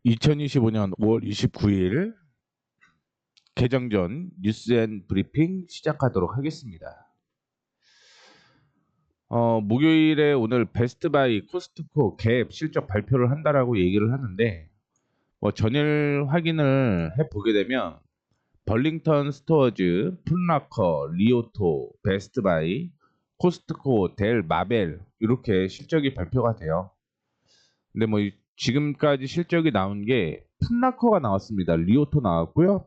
2025년 5월 29일 개장 전 뉴스 앤 브리핑 시작하도록 하겠습니다. 목요일에 오늘 베스트바이, 코스트코, 갭 실적 발표를 한다라고 얘기를 하는데 전일 확인을 해보게 되면 벌링턴 스토어즈, 풋라커, 리오토, 베스트바이, 코스트코, 델, 마벨 이렇게 실적이 발표가 돼요. 근데 지금까지 실적이 나온 게 풋라커가 나왔습니다. 리오토 나왔고요.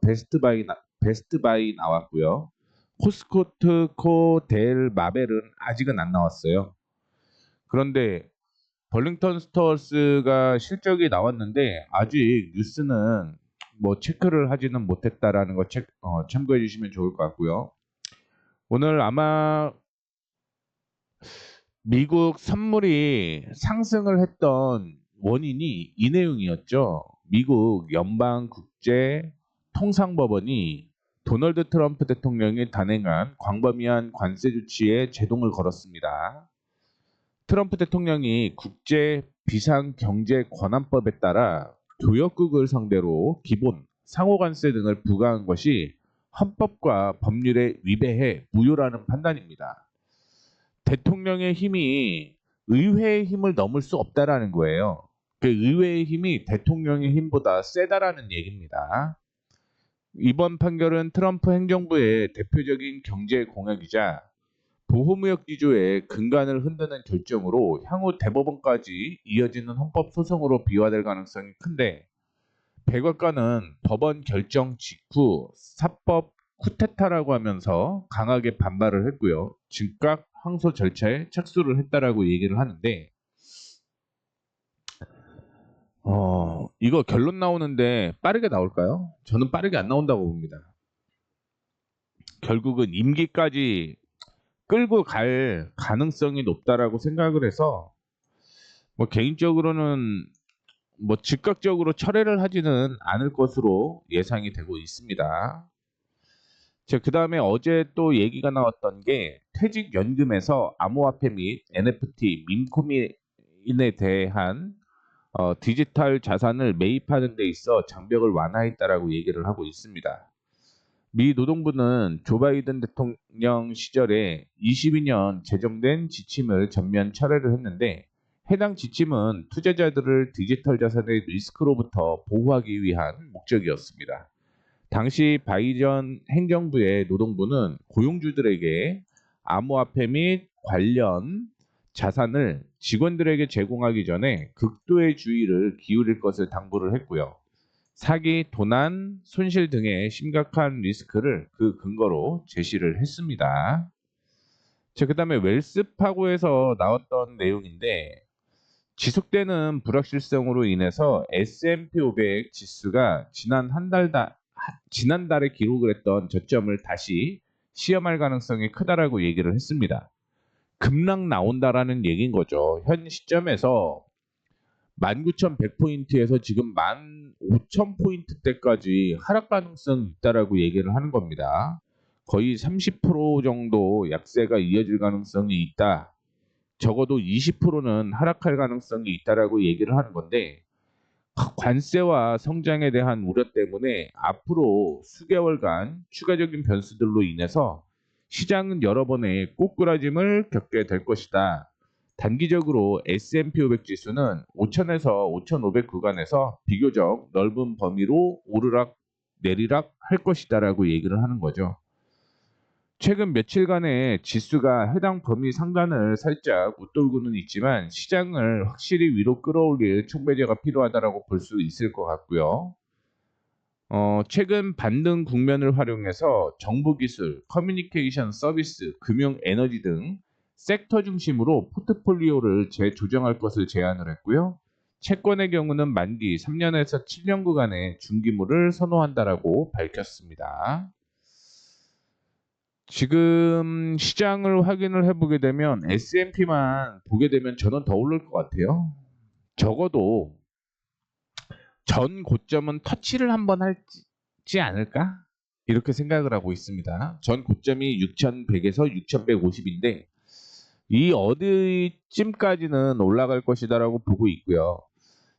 베스트바이 나왔고요. 코스트코, 델, 마벨은 아직은 안 나왔어요. 그런데 벌링턴 스토어스가 실적이 나왔는데 아직 뉴스는 체크를 하지는 못했다라는 거 참고해 주시면 좋을 것 같고요. 오늘 아마 미국 선물이 상승을 했던 원인이 이 내용이었죠. 미국 연방국제통상법원이 도널드 트럼프 대통령이 단행한 광범위한 관세 조치에 제동을 걸었습니다. 트럼프 대통령이 국제 비상경제권한법에 따라 교역국을 상대로 기본, 상호관세 등을 부과한 것이 헌법과 법률에 위배해 무효라는 판단입니다. 대통령의 힘이 의회의 힘을 넘을 수 없다라는 거예요. 그 의회의 힘이 대통령의 힘보다 세다라는 얘기입니다. 이번 판결은 트럼프 행정부의 대표적인 경제 공약이자 보호무역 기조의 근간을 흔드는 결정으로 향후 대법원까지 이어지는 헌법 소송으로 비화될 가능성이 큰데 백악관은 법원 결정 직후 사법 쿠데타라고 하면서 강하게 반발을 했고요. 즉각 항소 절차에 착수를 했다라고 얘기를 하는데 이거 결론 나오는데 빠르게 나올까요? 저는 빠르게 안 나온다고 봅니다. 결국은 임기까지 끌고 갈 가능성이 높다라고 생각을 해서 개인적으로는 즉각적으로 철회를 하지는 않을 것으로 예상이 되고 있습니다. 자, 그 다음에 어제 또 얘기가 나왔던 게 퇴직연금에서 암호화폐 및 NFT, 밈코인에 대한 디지털 자산을 매입하는 데 있어 장벽을 완화했다라고 얘기를 하고 있습니다. 미 노동부는 조 바이든 대통령 시절에 22년 제정된 지침을 전면 철회를 했는데 해당 지침은 투자자들을 디지털 자산의 리스크로부터 보호하기 위한 목적이었습니다. 당시 바이든 행정부의 노동부는 고용주들에게 암호화폐 및 관련 자산을 직원들에게 제공하기 전에 극도의 주의를 기울일 것을 당부를 했고요. 사기, 도난, 손실 등의 심각한 리스크를 그 근거로 제시를 했습니다. 자, 그 다음에 웰스파고에서 나왔던 내용인데 지속되는 불확실성으로 인해서 S&P 500 지수가 지난달에 기록을 했던 저점을 다시 시험할 가능성이 크다라고 얘기를 했습니다. 급락 나온다라는 얘기인 거죠. 현 시점에서 19,100포인트에서 지금 15,000포인트대까지 하락 가능성이 있다라고 얘기를 하는 겁니다. 거의 30% 정도 약세가 이어질 가능성이 있다. 적어도 20%는 하락할 가능성이 있다라고 얘기를 하는 건데 관세와 성장에 대한 우려 때문에 앞으로 수개월간 추가적인 변수들로 인해서 시장은 여러 번의 꼬꾸라짐을 겪게 될 것이다. 단기적으로 S&P 500 지수는 5,000에서 5,500 구간에서 비교적 넓은 범위로 오르락 내리락 할 것이다라고 얘기를 하는 거죠. 최근 며칠간의 지수가 해당 범위 상단을 살짝 웃돌고는 있지만 시장을 확실히 위로 끌어올릴 촉매제가 필요하다라고 볼 수 있을 것 같고요. 최근 반등 국면을 활용해서 정보기술, 커뮤니케이션 서비스, 금융 에너지 등 섹터 중심으로 포트폴리오를 재조정할 것을 제안을 했고요. 채권의 경우는 만기 3년에서 7년 구간의 중기물을 선호한다라고 밝혔습니다. 지금 시장을 확인을 해보게 되면 S&P만 보게 되면 저는 더 오를 것 같아요. 적어도 전 고점은 터치를 한번 하지 않을까? 이렇게 생각을 하고 있습니다. 전 고점이 6,100에서 6,150인데 이 어디쯤까지는 올라갈 것이다라고 보고 있고요.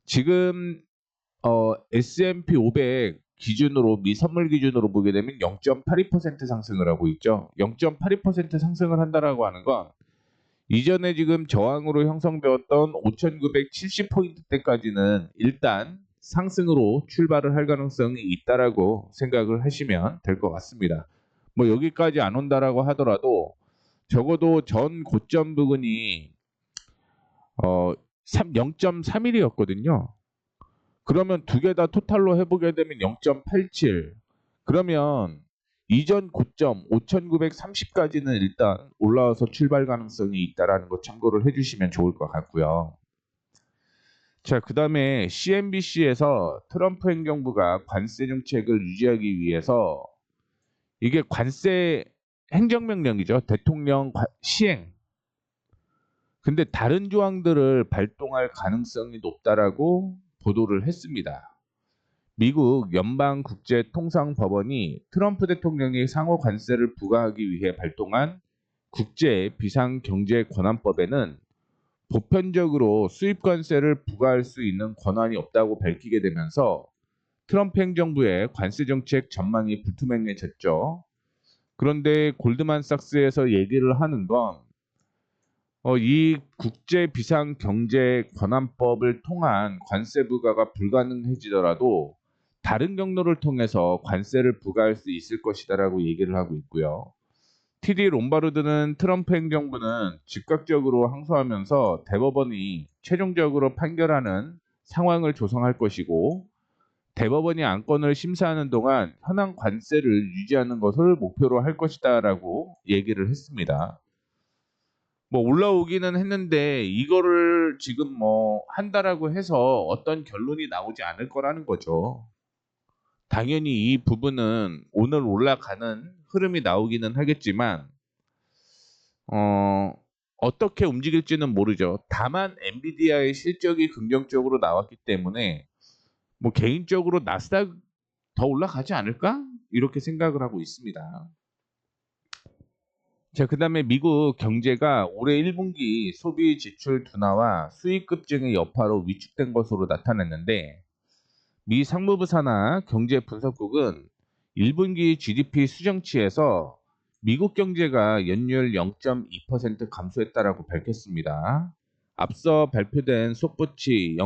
지금 S&P 500 기준으로 미 선물 기준으로 보게 되면 0.82% 상승을 하고 있죠. 0.82% 상승을 한다라고 하는 건 이전에 지금 저항으로 형성되었던 5,970포인트대까지는 일단 상승으로 출발을 할 가능성이 있다라고 생각을 하시면 될 것 같습니다. 뭐 여기까지 안 온다라고 하더라도 적어도 전 고점 부근이 0.31이었거든요. 그러면 두 개 다 토탈로 해보게 되면 0.87. 그러면 이전 고점 5,930까지는 일단 올라와서 출발 가능성이 있다라는 거 참고를 해주시면 좋을 것 같고요. 자, 그 다음에 CNBC에서 트럼프 행정부가 관세 정책을 유지하기 위해서 이게 관세 행정명령이죠. 대통령 시행. 근데 다른 조항들을 발동할 가능성이 높다라고 보도를 했습니다. 미국 연방국제통상법원이 트럼프 대통령이 상호 관세를 부과하기 위해 발동한 국제 비상경제권한법에는 보편적으로 수입 관세를 부과할 수 있는 권한이 없다고 밝히게 되면서 트럼프 행정부의 관세 정책 전망이 불투명해졌죠. 그런데 골드만삭스에서 얘기를 하는 건 이 국제 비상경제권한법을 통한 관세 부과가 불가능해지더라도 다른 경로를 통해서 관세를 부과할 수 있을 것이다라고 얘기를 하고 있고요. TD 롬바르드는 트럼프 행정부는 즉각적으로 항소하면서 대법원이 최종적으로 판결하는 상황을 조성할 것이고 대법원이 안건을 심사하는 동안 현행 관세를 유지하는 것을 목표로 할 것이다라고 얘기를 했습니다. 뭐 올라오기는 했는데 이거를 지금 뭐 한다라고 해서 어떤 결론이 나오지 않을 거라는 거죠. 당연히 이 부분은 오늘 올라가는 흐름이 나오기는 하겠지만 어떻게 움직일지는 모르죠. 다만 엔비디아의 실적이 긍정적으로 나왔기 때문에 뭐 개인적으로 나스닥 더 올라가지 않을까? 이렇게 생각을 하고 있습니다. 자, 그다음에 미국 경제가 올해 1분기 소비 지출 둔화와 수익 급증의 여파로 위축된 것으로 나타났는데 미 상무부 산하 경제 분석국은 1분기 GDP 수정치에서 미국 경제가 연이율 0.2% 감소했다라고 밝혔습니다. 앞서 발표된 속보치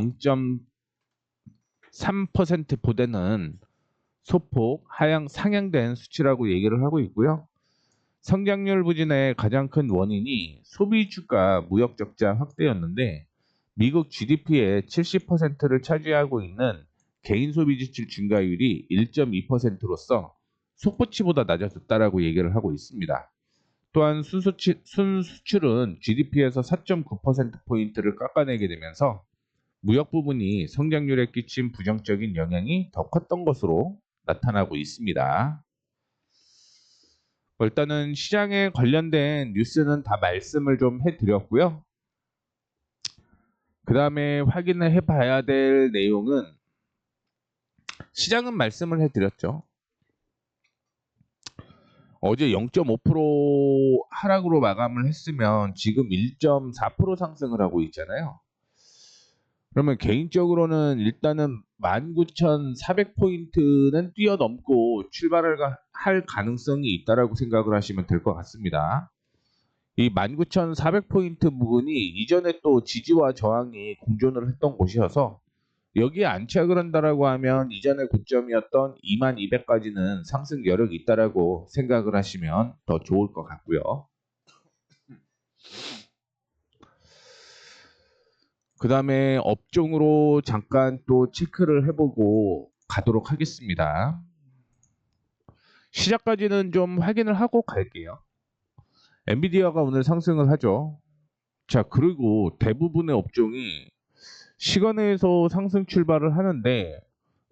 0.3%보다는 소폭 상향된 수치라고 얘기를 하고 있고요. 성장률 부진의 가장 큰 원인이 소비 주가 무역 적자 확대였는데 미국 GDP의 70%를 차지하고 있는 개인 소비 지출 증가율이 1.2%로서 속보치보다 낮아졌다라고 얘기를 하고 있습니다. 또한 순수출은 GDP에서 4.9%포인트를 깎아내게 되면서 무역 부분이 성장률에 끼친 부정적인 영향이 더 컸던 것으로 나타나고 있습니다. 일단은 시장에 관련된 뉴스는 다 말씀을 좀 해드렸고요. 그 다음에 확인을 해봐야 될 내용은 시장은 말씀을 해드렸죠. 어제 0.5% 하락으로 마감을 했으면 지금 1.4% 상승을 하고 있잖아요. 그러면 개인적으로는 일단은 19,400포인트는 뛰어넘고 출발을 할 가능성이 있다라고 생각을 하시면 될 것 같습니다. 이 19,400포인트 부분이 이전에 또 지지와 저항이 공존을 했던 곳이어서 여기에 안착을 한다라고 하면 이전의 고점이었던 2200까지는 상승 여력이 있다라고 생각을 하시면 더 좋을 것 같고요. 그 다음에 업종으로 잠깐 또 체크를 해보고 가도록 하겠습니다. 시작까지는 좀 확인을 하고 갈게요. 엔비디아가 오늘 상승을 하죠. 자, 그리고 대부분의 업종이 시간에서 상승 출발을 하는데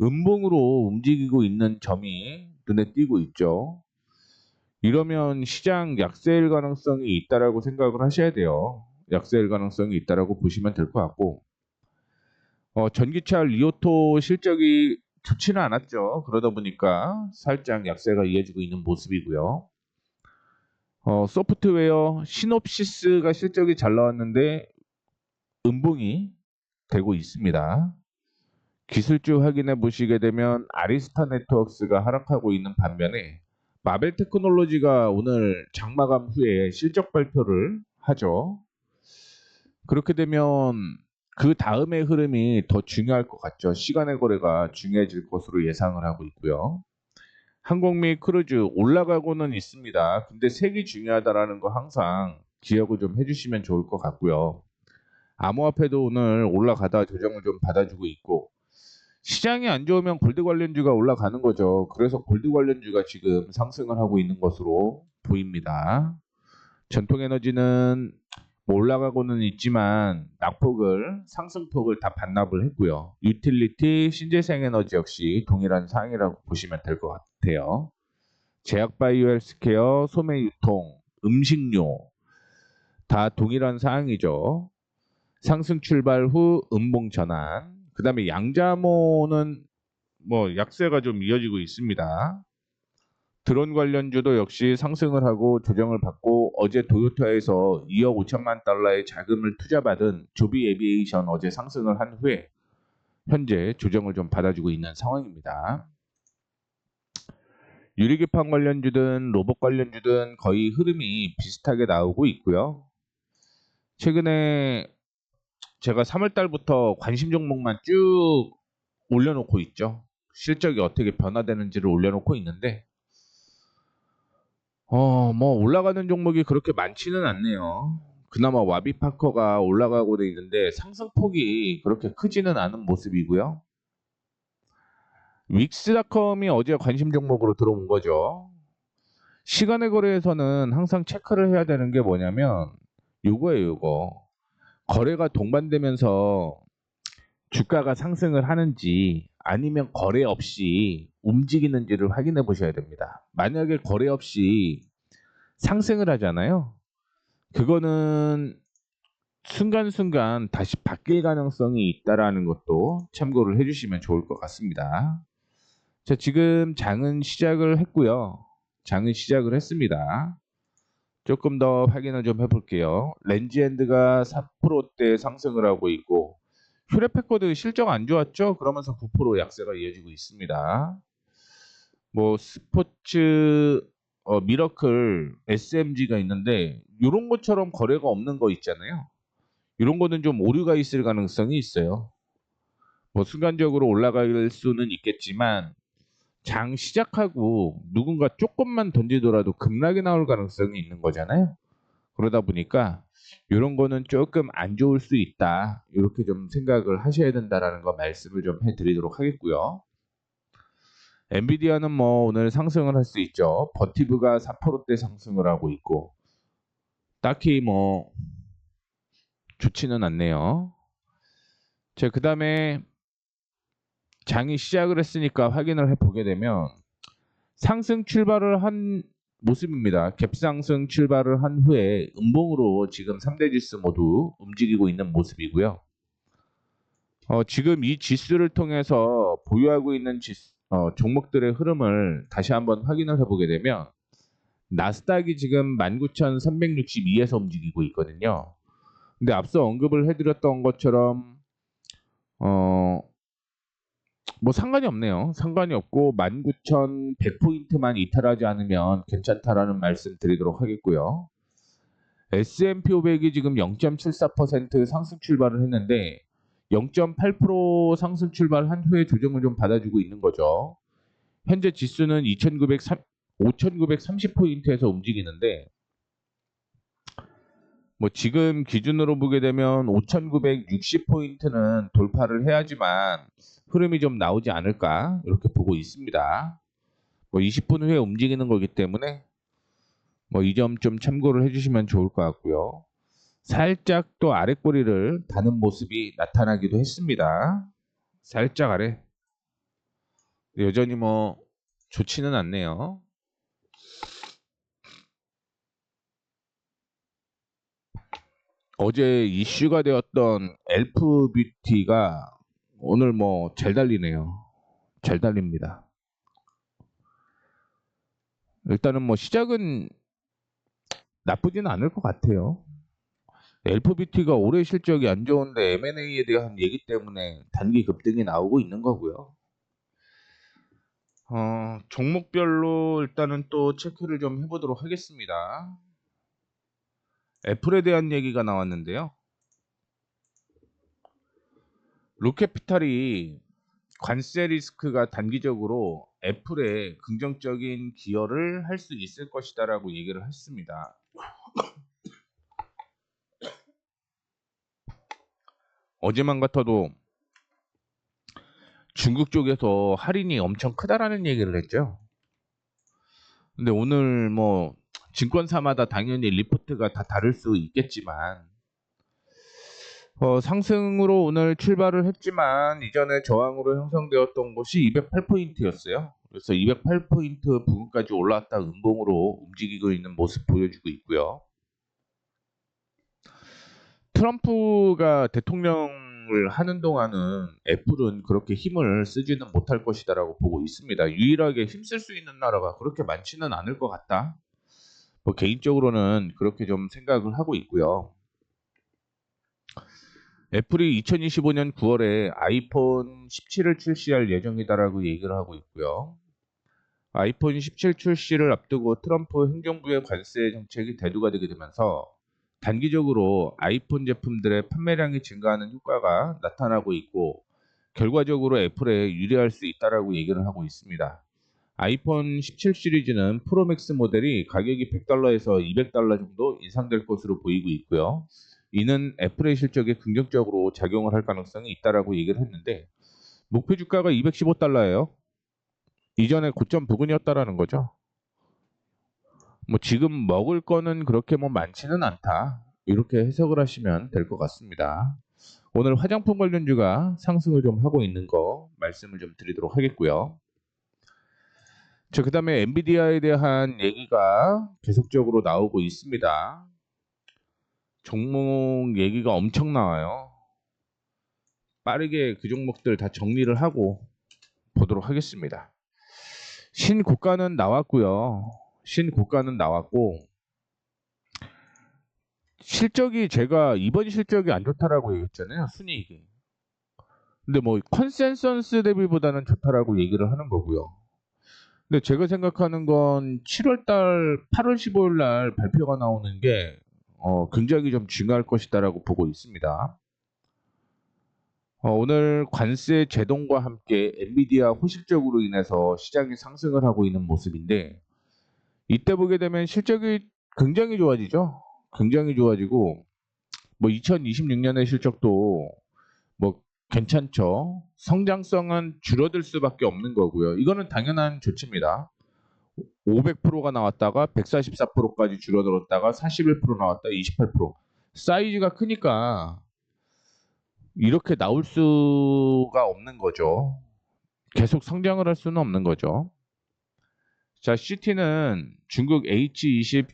음봉으로 움직이고 있는 점이 눈에 띄고 있죠. 이러면 시장 약세일 가능성이 있다라고 생각을 하셔야 돼요. 약세일 가능성이 있다라고 보시면 될 것 같고 전기차 리오토 실적이 좋지는 않았죠. 그러다 보니까 살짝 약세가 이어지고 있는 모습이고요. 소프트웨어 시놉시스가 실적이 잘 나왔는데 음봉이 되고 있습니다. 기술주 확인해 보시게 되면 아리스타 네트워크스가 하락하고 있는 반면에 마벨 테크놀로지가 오늘 장마감 후에 실적 발표를 하죠. 그렇게 되면 그 다음의 흐름이 더 중요할 것 같죠. 시간의 거래가 중요해질 것으로 예상을 하고 있고요. 항공 및 크루즈 올라가고는 있습니다. 근데 색이 중요하다라는 거 항상 기억을 좀 해주시면 좋을 것 같고요. 암호화폐도 오늘 올라가다 조정을 좀 받아주고 있고, 시장이 안 좋으면 골드 관련주가 올라가는 거죠. 그래서 골드 관련주가 지금 상승을 하고 있는 것으로 보입니다. 전통에너지는 뭐 올라가고는 있지만 낙폭을 상승폭을 다 반납을 했고요. 유틸리티, 신재생에너지 역시 동일한 상황이라고 보시면 될 것 같아요. 제약바이오 헬스케어, 소매유통, 음식료 다 동일한 사항이죠. 상승 출발 후 음봉 전환. 그 다음에 양자모는 뭐 약세가 좀 이어지고 있습니다. 드론 관련주도 역시 상승을 하고 조정을 받고, 어제 도요타에서 2억 5천만 달러의 자금을 투자받은 조비 에비에이션 어제 상승을 한 후에 현재 조정을 좀 받아주고 있는 상황입니다. 유리기판 관련주든 로봇 관련주든 거의 흐름이 비슷하게 나오고 있고요. 최근에 제가 3월 달부터 관심 종목만 쭉 올려놓고 있죠. 실적이 어떻게 변화되는지를 올려놓고 있는데 뭐 올라가는 종목이 그렇게 많지는 않네요. 그나마 와비파커가 올라가고 있는데 상승폭이 그렇게 크지는 않은 모습이고요. 윅스닷컴이 어제 관심 종목으로 들어온 거죠. 시간의 거래에서는 항상 체크를 해야 되는 게 뭐냐면 요거예요, 요거. 거래가 동반되면서 주가가 상승을 하는지 아니면 거래 없이 움직이는지를 확인해 보셔야 됩니다. 만약에 거래 없이 상승을 하잖아요. 그거는 순간순간 다시 바뀔 가능성이 있다라는 것도 참고를 해주시면 좋을 것 같습니다. 자, 지금 장은 시작을 했고요. 장은 시작을 했습니다. 조금 더 확인을 좀 해볼게요. 렌즈엔드가 4%대 상승을 하고 있고, 휴레패커드 실적 안 좋았죠? 그러면서 9% 약세가 이어지고 있습니다. 뭐 스포츠 미러클 SMG가 있는데 이런 것처럼 거래가 없는 거 있잖아요. 이런 거는 좀 오류가 있을 가능성이 있어요. 뭐 순간적으로 올라갈 수는 있겠지만 장 시작하고 누군가 조금만 던지더라도 급락이 나올 가능성이 있는 거잖아요. 그러다 보니까 이런 거는 조금 안 좋을 수 있다. 이렇게 좀 생각을 하셔야 된다라는 거 말씀을 좀 해드리도록 하겠고요. 엔비디아는 뭐 오늘 상승을 할 수 있죠. 버티브가 4%대 상승을 하고 있고 딱히 뭐 좋지는 않네요. 자, 그 다음에 장이 시작을 했으니까 확인을 해보게 되면 상승 출발을 한 모습입니다. 갭상승 출발을 한 후에 음봉으로 지금 3대 지수 모두 움직이고 있는 모습이고요. 지금 이 지수를 통해서 보유하고 있는 종목들의 흐름을 다시 한번 확인을 해보게 되면 나스닥이 지금 19,362에서 움직이고 있거든요. 근데 앞서 언급을 해드렸던 것처럼 뭐 상관이 없네요. 상관이 없고 19,100포인트만 이탈하지 않으면 괜찮다라는 말씀 드리도록 하겠고요. S&P 500이 지금 0.74% 상승 출발을 했는데 0.8% 상승 출발한 후에 조정을 좀 받아주고 있는 거죠. 현재 지수는 5,930포인트에서 움직이는데 뭐 지금 기준으로 보게 되면 5,960포인트는 돌파를 해야지만 흐름이 좀 나오지 않을까 이렇게 보고 있습니다. 뭐 20분 후에 움직이는 거기 때문에 뭐 이 점 좀 참고를 해주시면 좋을 것 같고요. 살짝 또 아랫꼬리를 다는 모습이 나타나기도 했습니다. 살짝 아래. 여전히 뭐 좋지는 않네요. 어제 이슈가 되었던 엘프 뷰티가 오늘 뭐 잘 달리네요. 잘 달립니다. 일단은 뭐 시작은 나쁘지는 않을 것 같아요. LPBT가 올해 실적이 안 좋은데 M&A에 대한 얘기 때문에 단기 급등이 나오고 있는 거고요. 종목별로 일단은 또 체크를 좀 해보도록 하겠습니다. 애플에 대한 얘기가 나왔는데요. 로켓피탈이 관세 리스크가 단기적으로 애플에 긍정적인 기여를 할 수 있을 것이다라고 얘기를 했습니다. 어제만 같아도 중국 쪽에서 할인이 엄청 크다라는 얘기를 했죠. 근데 오늘 뭐 증권사마다 당연히 리포트가 다 다를 수 있겠지만 상승으로 오늘 출발을 했지만 이전에 저항으로 형성되었던 곳이 208포인트였어요. 그래서 208포인트 부근까지 올라왔다 음봉으로 움직이고 있는 모습 보여주고 있고요. 트럼프가 대통령을 하는 동안은 애플은 그렇게 힘을 쓰지는 못할 것이다라고 보고 있습니다. 유일하게 힘쓸 수 있는 나라가 그렇게 많지는 않을 것 같다. 뭐 개인적으로는 그렇게 좀 생각을 하고 있고요. 애플이 2025년 9월에 아이폰 17을 출시할 예정이다라고 얘기를 하고 있고요. 아이폰 17 출시를 앞두고 트럼프 행정부의 관세 정책이 대두가 되게 되면서 단기적으로 아이폰 제품들의 판매량이 증가하는 효과가 나타나고 있고 결과적으로 애플에 유리할 수 있다라고 얘기를 하고 있습니다. 아이폰 17 시리즈는 프로맥스 모델이 가격이 $100에서 $200 정도 인상될 것으로 보이고 있고요. 이는 애플의 실적에 긍정적으로 작용을 할 가능성이 있다라고 얘기를 했는데 목표 주가가 $215예요. 이전에 고점 부근이었다라는 거죠. 뭐 지금 먹을 거는 그렇게 뭐 많지는 않다. 이렇게 해석을 하시면 될 것 같습니다. 오늘 화장품 관련주가 상승을 좀 하고 있는 거 말씀을 좀 드리도록 하겠고요. 자, 그다음에 엔비디아에 대한 얘기가 계속적으로 나오고 있습니다. 종목 얘기가 엄청 나와요. 빠르게 그 종목들 다 정리를 하고 보도록 하겠습니다. 신고가는 나왔고요. 신고가는 나왔고 실적이 제가 이번 실적이 안 좋다라고 얘기했잖아요. 순이익이. 근데 뭐 컨센서스 대비보다는 좋다라고 얘기를 하는 거고요. 근데 제가 생각하는 건 7월달 8월 15일 날 발표가 나오는 게 굉장히 좀 중요할 것이다라고 보고 있습니다. 오늘 관세 제동과 함께 엔비디아 호실적으로 인해서 시장이 상승을 하고 있는 모습인데 이때 보게 되면 실적이 굉장히 좋아지죠. 굉장히 좋아지고 뭐 2026년의 실적도 뭐 괜찮죠. 성장성은 줄어들 수밖에 없는 거고요. 이거는 당연한 조치입니다. 500%가 나왔다가 144%까지 줄어들었다가 41% 나왔다 28%. 사이즈가 크니까 이렇게 나올 수가 없는 거죠. 계속 성장을 할 수는 없는 거죠. 자, CT는 중국 H20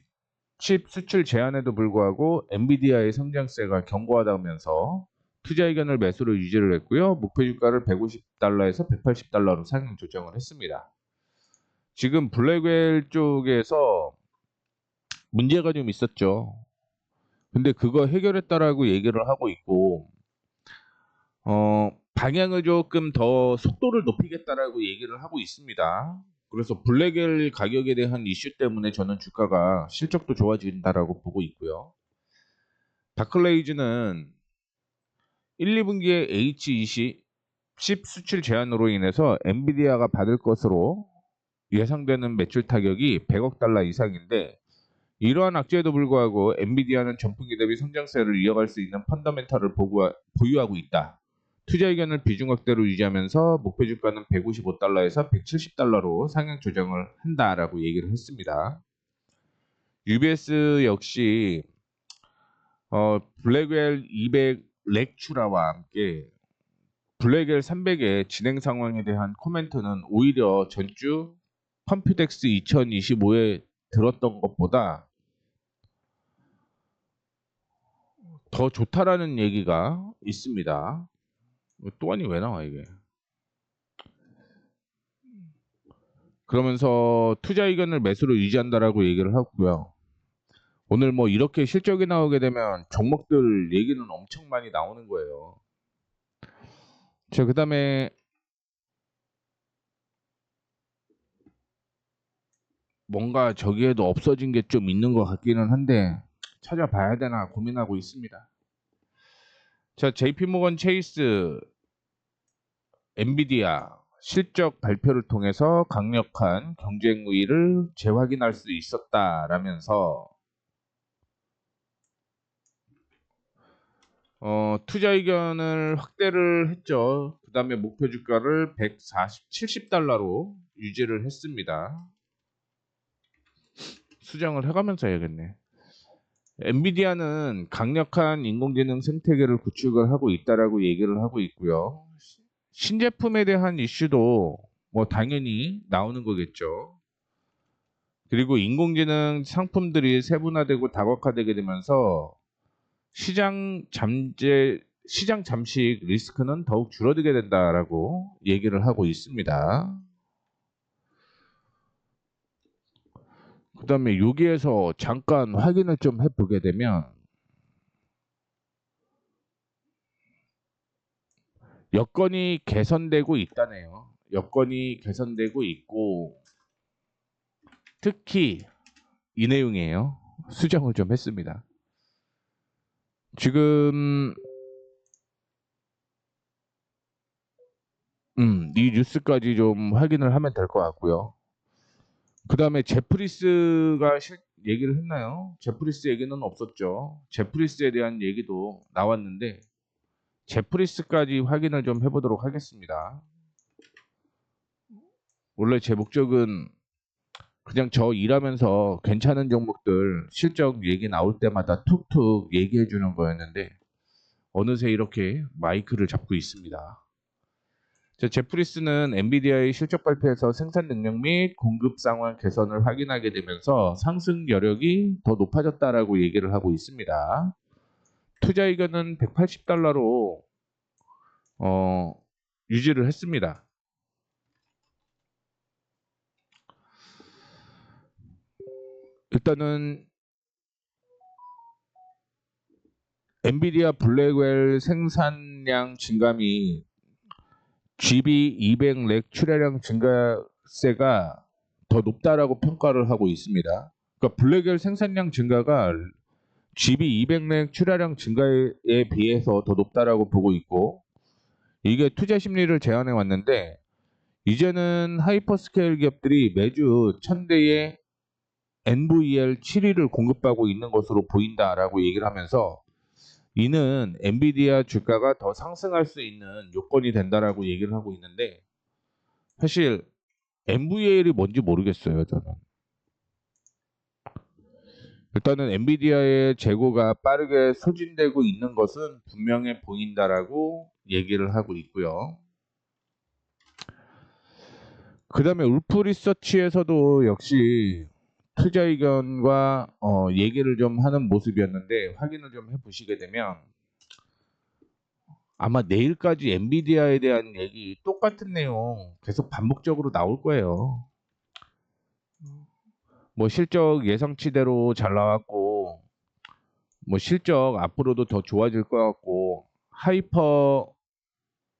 칩 수출 제한에도 불구하고 엔비디아의 성장세가 견고하다면서 투자 의견을 매수로 유지를 했고요. 목표 주가를 $150에서 $180로 상향 조정을 했습니다. 지금 블랙웰 쪽에서 문제가 좀 있었죠. 근데 그거 해결했다라고 얘기를 하고 있고 방향을 조금 더 속도를 높이겠다라고 얘기를 하고 있습니다. 그래서 블랙웰 가격에 대한 이슈 때문에 저는 주가가 실적도 좋아진다라고 보고 있고요. 바클레이즈는 1, 2분기에 H20 칩 수출 제한으로 인해서 엔비디아가 받을 것으로 예상되는 매출 타격이 $100억 이상인데 이러한 악재에도 불구하고 엔비디아는 전분기 대비 성장세를 이어갈 수 있는 펀더멘털을 보유하고 있다. 투자 의견을 비중 확대로 유지하면서 목표 주가는 $155에서 $170로 상향 조정을 한다라고 얘기를 했습니다. UBS 역시 블랙웰 200 렉추라와 함께 블랙웰 300의 진행 상황에 대한 코멘트는 오히려 전주 컴퓨텍스 2025에 들었던 것보다 더 좋다라는 얘기가 있습니다. 또 아니 왜 나와 이게? 그러면서 투자 의견을 매수로 유지한다라고 얘기를 하고요. 오늘 뭐 이렇게 실적이 나오게 되면 종목들 얘기는 엄청 많이 나오는 거예요. 자, 그다음에 뭔가 저기에도 없어진 게 좀 있는 것 같기는 한데 찾아봐야 되나 고민하고 있습니다. 자, JP모건 체이스, 엔비디아 실적 발표를 통해서 강력한 경쟁 우위를 재확인할 수 있었다라면서 투자 의견을 확대를 했죠. 그 다음에 목표 주가를 170달러로 유지를 했습니다. 수정을 해가면서 해야겠네. 엔비디아는 강력한 인공지능 생태계를 구축을 하고 있다라고 얘기를 하고 있고요. 신제품에 대한 이슈도 뭐 당연히 나오는 거겠죠. 그리고 인공지능 상품들이 세분화되고 다각화되게 되면서 시장 잠식 리스크는 더욱 줄어들게 된다라고 얘기를 하고 있습니다. 그 다음에 여기에서 잠깐 확인을 좀 해보게 되면 여건이 개선되고 있다네요. 여건이 개선되고 있고 특히 이 내용이에요. 수정을 좀 했습니다. 지금 이 뉴스까지 좀 확인을 하면 될 것 같고요. 그 다음에 제프리스가 얘기를 했나요? 제프리스 얘기는 없었죠. 제프리스에 대한 얘기도 나왔는데 제프리스까지 확인을 좀 해보도록 하겠습니다. 원래 제 목적은 그냥 저 일하면서 괜찮은 종목들 실적 얘기 나올 때마다 툭툭 얘기해 주는 거였는데 어느새 이렇게 마이크를 잡고 있습니다. 자, 제프리스는 엔비디아의 실적 발표에서 생산 능력 및 공급 상황 개선을 확인하게 되면서 상승 여력이 더 높아졌다라고 얘기를 하고 있습니다. 투자 의견은 180달러로 유지를 했습니다. 일단은 엔비디아 블랙웰 생산량 증감이 GB200 렉 출하량 증가세가 더 높다라고 평가를 하고 있습니다. 그러니까 블랙웰 생산량 증가가 GB200 렉 출하량 증가에 비해서 더 높다라고 보고 있고 이게 투자 심리를 제안해 왔는데 이제는 하이퍼스케일 기업들이 매주 1000대의 NVL 7위를 공급하고 있는 것으로 보인다라고 얘기를 하면서 이는 엔비디아 주가가 더 상승할 수 있는 요건이 된다라고 얘기를 하고 있는데 사실 NVL이 뭔지 모르겠어요, 저는. 일단은 엔비디아의 재고가 빠르게 소진되고 있는 것은 분명해 보인다라고 얘기를 하고 있고요. 그 다음에 울프 리서치에서도 역시 투자 의견과 얘기를 좀 하는 모습이었는데 확인을 좀 해보시게 되면 아마 내일까지 엔비디아에 대한 얘기 똑같은 내용 계속 반복적으로 나올 거예요. 뭐 실적 예상치대로 잘 나왔고 뭐 실적 앞으로도 더 좋아질 것 같고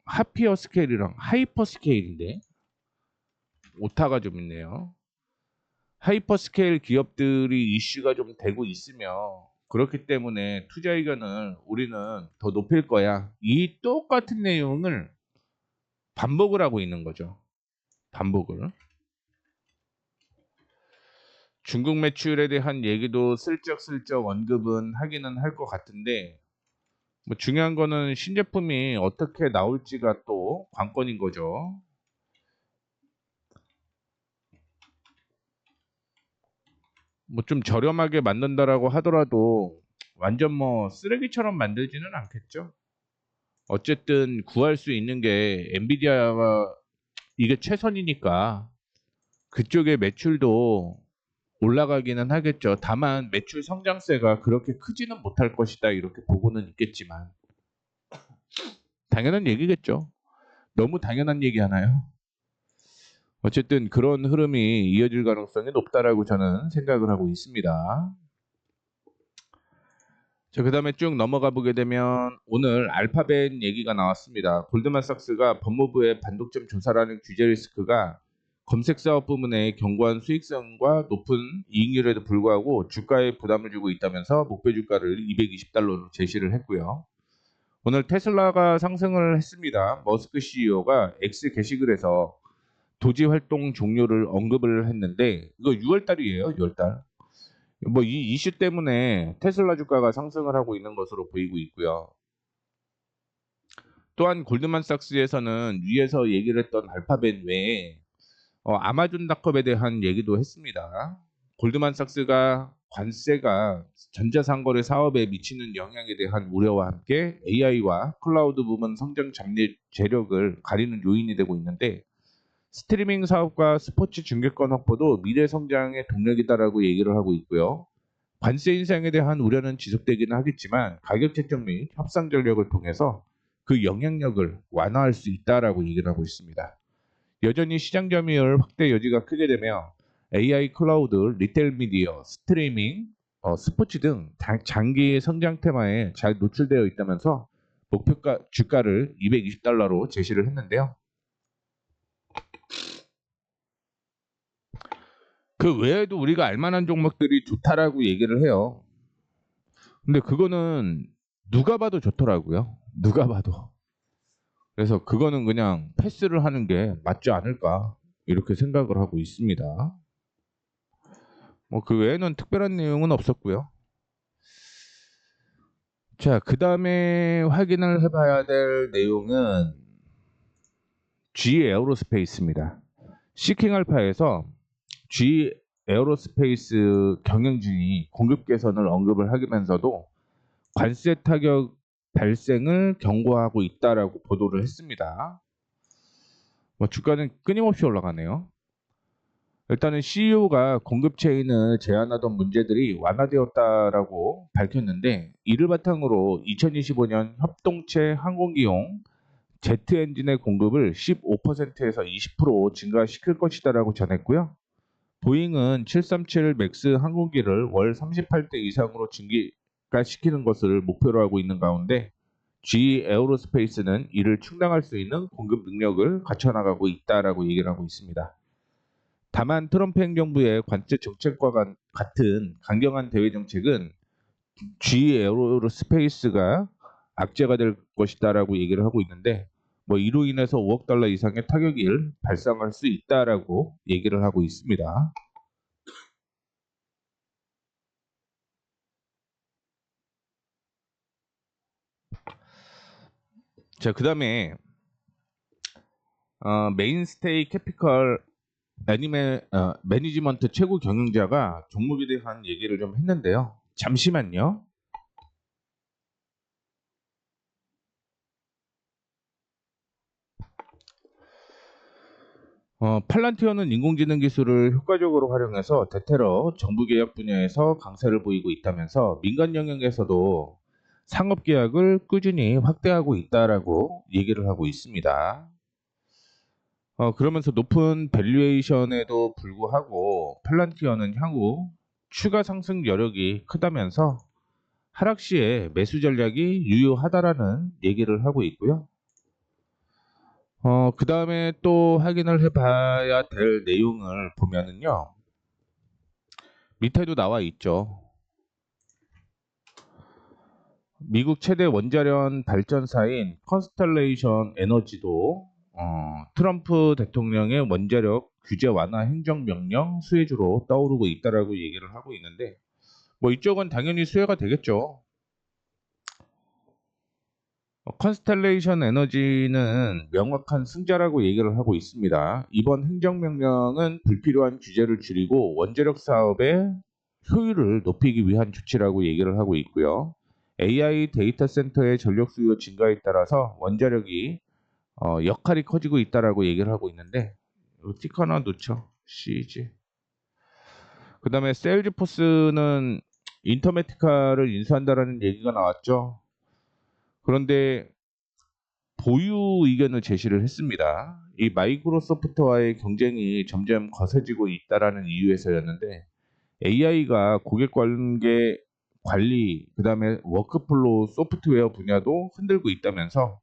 하피어 스케일이랑 하이퍼 스케일인데 오타가 좀 있네요. 하이퍼 스케일 기업들이 이슈가 좀 되고 있으며 그렇기 때문에 투자 의견을 우리는 더 높일 거야. 이 똑같은 내용을 반복을 하고 있는 거죠. 반복을. 중국 매출에 대한 얘기도 슬쩍슬쩍 언급은 하기는 할 것 같은데 뭐 중요한 거는 신제품이 어떻게 나올지가 또 관건인 거죠. 뭐 좀 저렴하게 만든다라고 하더라도 완전 뭐 쓰레기처럼 만들지는 않겠죠. 어쨌든 구할 수 있는 게 엔비디아가 이게 최선이니까 그쪽의 매출도 올라가기는 하겠죠. 다만 매출 성장세가 그렇게 크지는 못할 것이다 이렇게 보고는 있겠지만 당연한 얘기겠죠. 너무 당연한 얘기 하나요? 어쨌든 그런 흐름이 이어질 가능성이 높다라고 저는 생각을 하고 있습니다. 자, 그다음에 쭉 넘어가 보게 되면 오늘 알파벳 얘기가 나왔습니다. 골드만삭스가 법무부의 반독점 조사라는 규제 리스크가 검색 사업 부문의 견고한 수익성과 높은 이익률에도 불구하고 주가에 부담을 주고 있다면서 목표 주가를 220달러로 제시를 했고요. 오늘 테슬라가 상승을 했습니다. 머스크 CEO가 X 게시글에서 도지 활동 종료를 언급을 했는데 이거 6월 달이에요. 6월 달. 뭐 이 이슈 때문에 테슬라 주가가 상승을 하고 있는 것으로 보이고 있고요. 또한 골드만삭스에서는 위에서 얘기를 했던 알파벳 외에 아마존닷컴에 대한 얘기도 했습니다. 골드만삭스가 관세가 전자상거래 사업에 미치는 영향에 대한 우려와 함께 AI와 클라우드 부문 성장 잠재 재력을 가리는 요인이 되고 있는데 스트리밍 사업과 스포츠 중계권 확보도 미래 성장의 동력이다라고 얘기를 하고 있고요. 관세 인상에 대한 우려는 지속되기는 하겠지만 가격 책정 및 협상 전략을 통해서 그 영향력을 완화할 수 있다라고 얘기를 하고 있습니다. 여전히 시장 점유율 확대 여지가 크게 되며 AI, 클라우드, 리테일 미디어, 스트리밍, 스포츠 등 장기 성장 테마에 잘 노출되어 있다면서 목표가 주가를 220달러로 제시를 했는데요. 그 외에도 우리가 알만한 종목들이 좋다라고 얘기를 해요. 근데 그거는 누가 봐도 좋더라고요. 누가 봐도. 그래서 그거는 그냥 패스를 하는 게 맞지 않을까 이렇게 생각을 하고 있습니다. 뭐 그 외에는 특별한 내용은 없었고요. 자, 그 다음에 확인을 해봐야 될 내용은 G 에어로스페이스입니다. 시킹알파에서 G 에어로스페이스 경영진이 공급 개선을 언급을 하면서도 관세 타격 발생을 경고하고 있다라고 보도를 했습니다. 뭐 주가는 끊임없이 올라가네요. 일단은 CEO가 공급 체인을 제한하던 문제들이 완화되었다라고 밝혔는데 이를 바탕으로 2025년 협동체 항공기용 제트 엔진의 공급을 15%에서 20% 증가시킬 것이다라고 전했고요. 보잉은 737 맥스 항공기를 월 38대 이상으로 증가시키는 것을 목표로 하고 있는 가운데 G 에어로스페이스는 이를 충당할 수 있는 공급 능력을 갖춰나가고 있다라고 얘기를 하고 있습니다. 다만 트럼프 행정부의 관세 정책과 같은 강경한 대외 정책은 G 에어로스페이스가 악재가 될 것이다라고 얘기를 하고 있는데 뭐 이로 인해서 5억 달러 이상의 타격이 발생할 수 있다라고 얘기를 하고 있습니다. 자, 그다음에 메인스테이 캐피컬 매니지먼트 최고 경영자가 종목에 대한 얘기를 좀 했는데요. 잠시만요. 팔란티어는 인공지능 기술을 효과적으로 활용해서 대테러 정부 계약 분야에서 강세를 보이고 있다면서 민간 영역에서도 상업 계약을 꾸준히 확대하고 있다라고 얘기를 하고 있습니다. 그러면서 높은 밸류에이션에도 불구하고 팔란티어는 향후 추가 상승 여력이 크다면서 하락 시에 매수 전략이 유효하다라는 얘기를 하고 있고요. 그 다음에 또 확인을 해봐야 될 내용을 보면은요. 밑에도 나와 있죠. 미국 최대 원자력 발전사인 컨스텔레이션 에너지도 트럼프 대통령의 원자력 규제 완화 행정명령 수혜주로 떠오르고 있다라고 얘기를 하고 있는데 뭐 이쪽은 당연히 수혜가 되겠죠. 컨스텔레이션 에너지는 명확한 승자라고 얘기를 하고 있습니다. 이번 행정명령은 불필요한 규제를 줄이고 원자력 사업의 효율을 높이기 위한 조치라고 얘기를 하고 있고요. AI 데이터 센터의 전력 수요 증가에 따라서 원자력이 역할이 커지고 있다라고 얘기를 하고 있는데 티커 하나 놓죠. CG. 그 다음에 세일즈포스는 인터메티카를 인수한다라는 얘기가 나왔죠. 그런데 보유 의견을 제시를 했습니다. 이 마이크로소프트와의 경쟁이 점점 거세지고 있다라는 이유에서였는데 AI가 고객 관계 관리, 그다음에 워크플로우 소프트웨어 분야도 흔들고 있다면서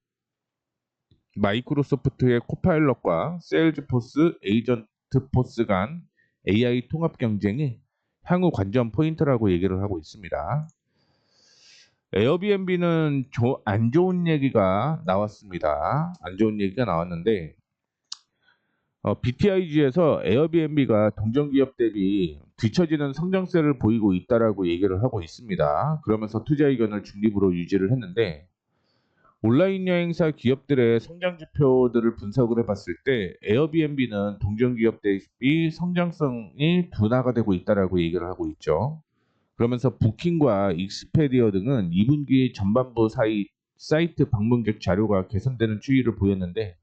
마이크로소프트의 코파일럿과 세일즈포스 에이전트포스 간 AI 통합 경쟁이 향후 관전 포인트라고 얘기를 하고 있습니다. 에어비앤비는 안 좋은 얘기가 나왔습니다. 안 좋은 얘기가 나왔는데 BTIG에서 에어비앤비가 동종 기업 대비 뒤처지는 성장세를 보이고 있다라고 얘기를 하고 있습니다. 그러면서 투자 의견을 중립으로 유지를 했는데 온라인 여행사 기업들의 성장 지표들을 분석을 해봤을 때 에어비앤비는 동종 기업 대비 성장성이 둔화가 되고 있다라고 얘기를 하고 있죠. 그러면서 부킹과 익스페디어 등은 2분기 전반부 사이 사이트 방문객 자료가 개선되는 추이를 보였는데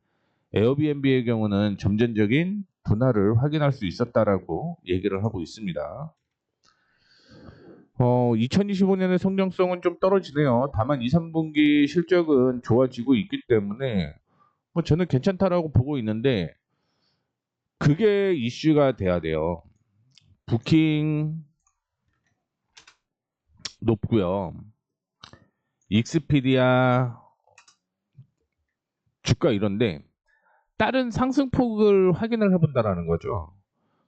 에어비앤비의 경우는 점진적인 둔화를 확인할 수 있었다라고 얘기를 하고 있습니다. 2025년의 성장성은 좀 떨어지네요. 다만 2, 3분기 실적은 좋아지고 있기 때문에 저는 괜찮다라고 보고 있는데 그게 이슈가 돼야 돼요. 부킹 높고요. 익스피디아 주가 이런데 다른 상승폭을 확인을 해본다라는 거죠.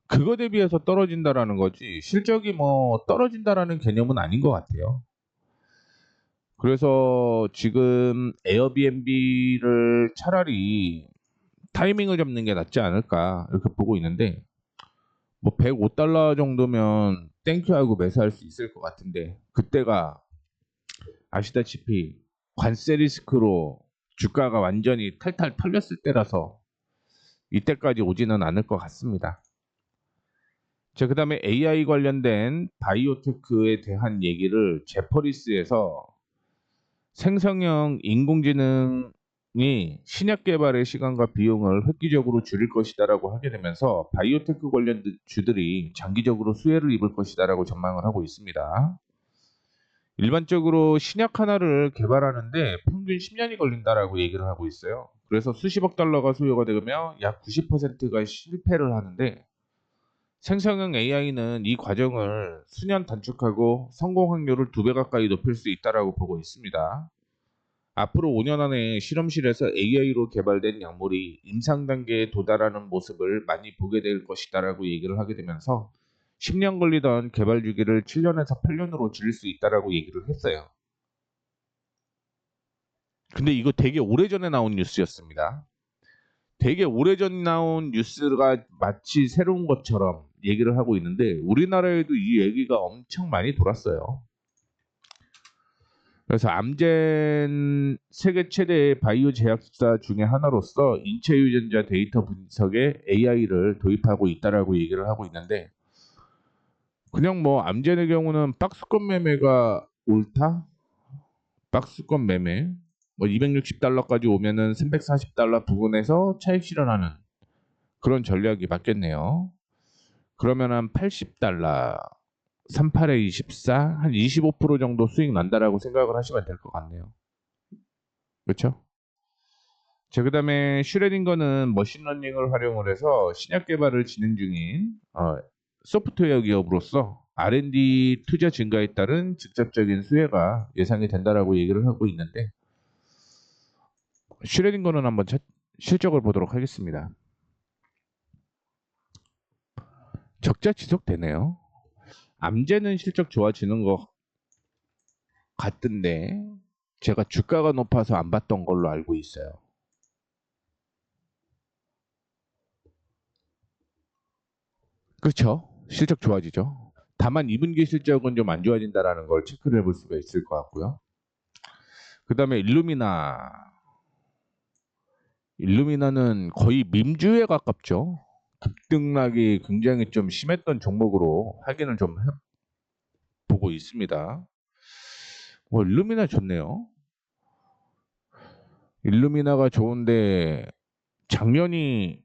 그거 대비해서 떨어진다라는 거지 실적이 뭐 떨어진다라는 개념은 아닌 것 같아요. 그래서 지금 에어비앤비를 차라리 타이밍을 잡는 게 낫지 않을까 이렇게 보고 있는데 뭐 105달러 정도면 땡큐하고 매수할 수 있을 것 같은데 그때가 아시다시피 관세 리스크로 주가가 완전히 탈탈 털렸을 때라서 이때까지 오지는 않을 것 같습니다. 자, 그 다음에 AI 관련된 바이오테크에 대한 얘기를 제퍼리스에서 생성형 인공지능이 신약 개발의 시간과 비용을 획기적으로 줄일 것이다라고 하게 되면서 바이오테크 관련 주들이 장기적으로 수혜를 입을 것이다라고 전망을 하고 있습니다. 일반적으로 신약 하나를 개발하는데 평균 10년이 걸린다라고 얘기를 하고 있어요. 그래서 수십억 달러가 소요가 되며 약 90%가 실패를 하는데 생성형 AI는 이 과정을 수년 단축하고 성공 확률을 2배 가까이 높일 수 있다라고 보고 있습니다. 앞으로 5년 안에 실험실에서 AI로 개발된 약물이 임상 단계에 도달하는 모습을 많이 보게 될 것이다라고 얘기를 하게 되면서 10년 걸리던 개발 주기를 7년에서 8년으로 줄일 수 있다라고 얘기를 했어요. 근데 이거 되게 오래전에 나온 뉴스였습니다. 되게 오래전 나온 뉴스가 마치 새로운 것처럼 얘기를 하고 있는데 우리나라에도 이 얘기가 엄청 많이 돌았어요. 그래서 암젠 세계 최대의 바이오 제약사 중에 하나로서 인체 유전자 데이터 분석에 AI를 도입하고 있다라고 얘기를 하고 있는데 그냥 뭐 암젠의 경우는 박스권 매매가 옳다? 박스권 매매 뭐 260달러까지 오면은 340달러 부근에서 차익 실현하는 그런 전략이 맞겠네요. 그러면 한 80달러 38에 24, 한 25% 정도 수익 난다라고 생각을 하시면 될 것 같네요. 그렇죠? 자, 그 다음에 슈레딩거는 머신러닝을 활용을 해서 신약 개발을 진행 중인 소프트웨어 기업으로서 R&D 투자 증가에 따른 직접적인 수혜가 예상이 된다라고 얘기를 하고 있는데 슈레딩거는 한번 실적을 보도록 하겠습니다. 적자 지속되네요. 암제는 실적 좋아지는 것 같던데 제가 주가가 높아서 안 봤던 걸로 알고 있어요. 그렇죠. 실적 좋아지죠. 다만 2분기 실적은 좀 안 좋아진다라는 걸 체크를 해볼 수가 있을 것 같고요. 그 다음에 일루미나는 거의 밈주에 가깝죠. 급등락이 굉장히 좀 심했던 종목으로 확인을 좀 보고 있습니다. 일루미나 좋네요. 일루미나가 좋은데 작년이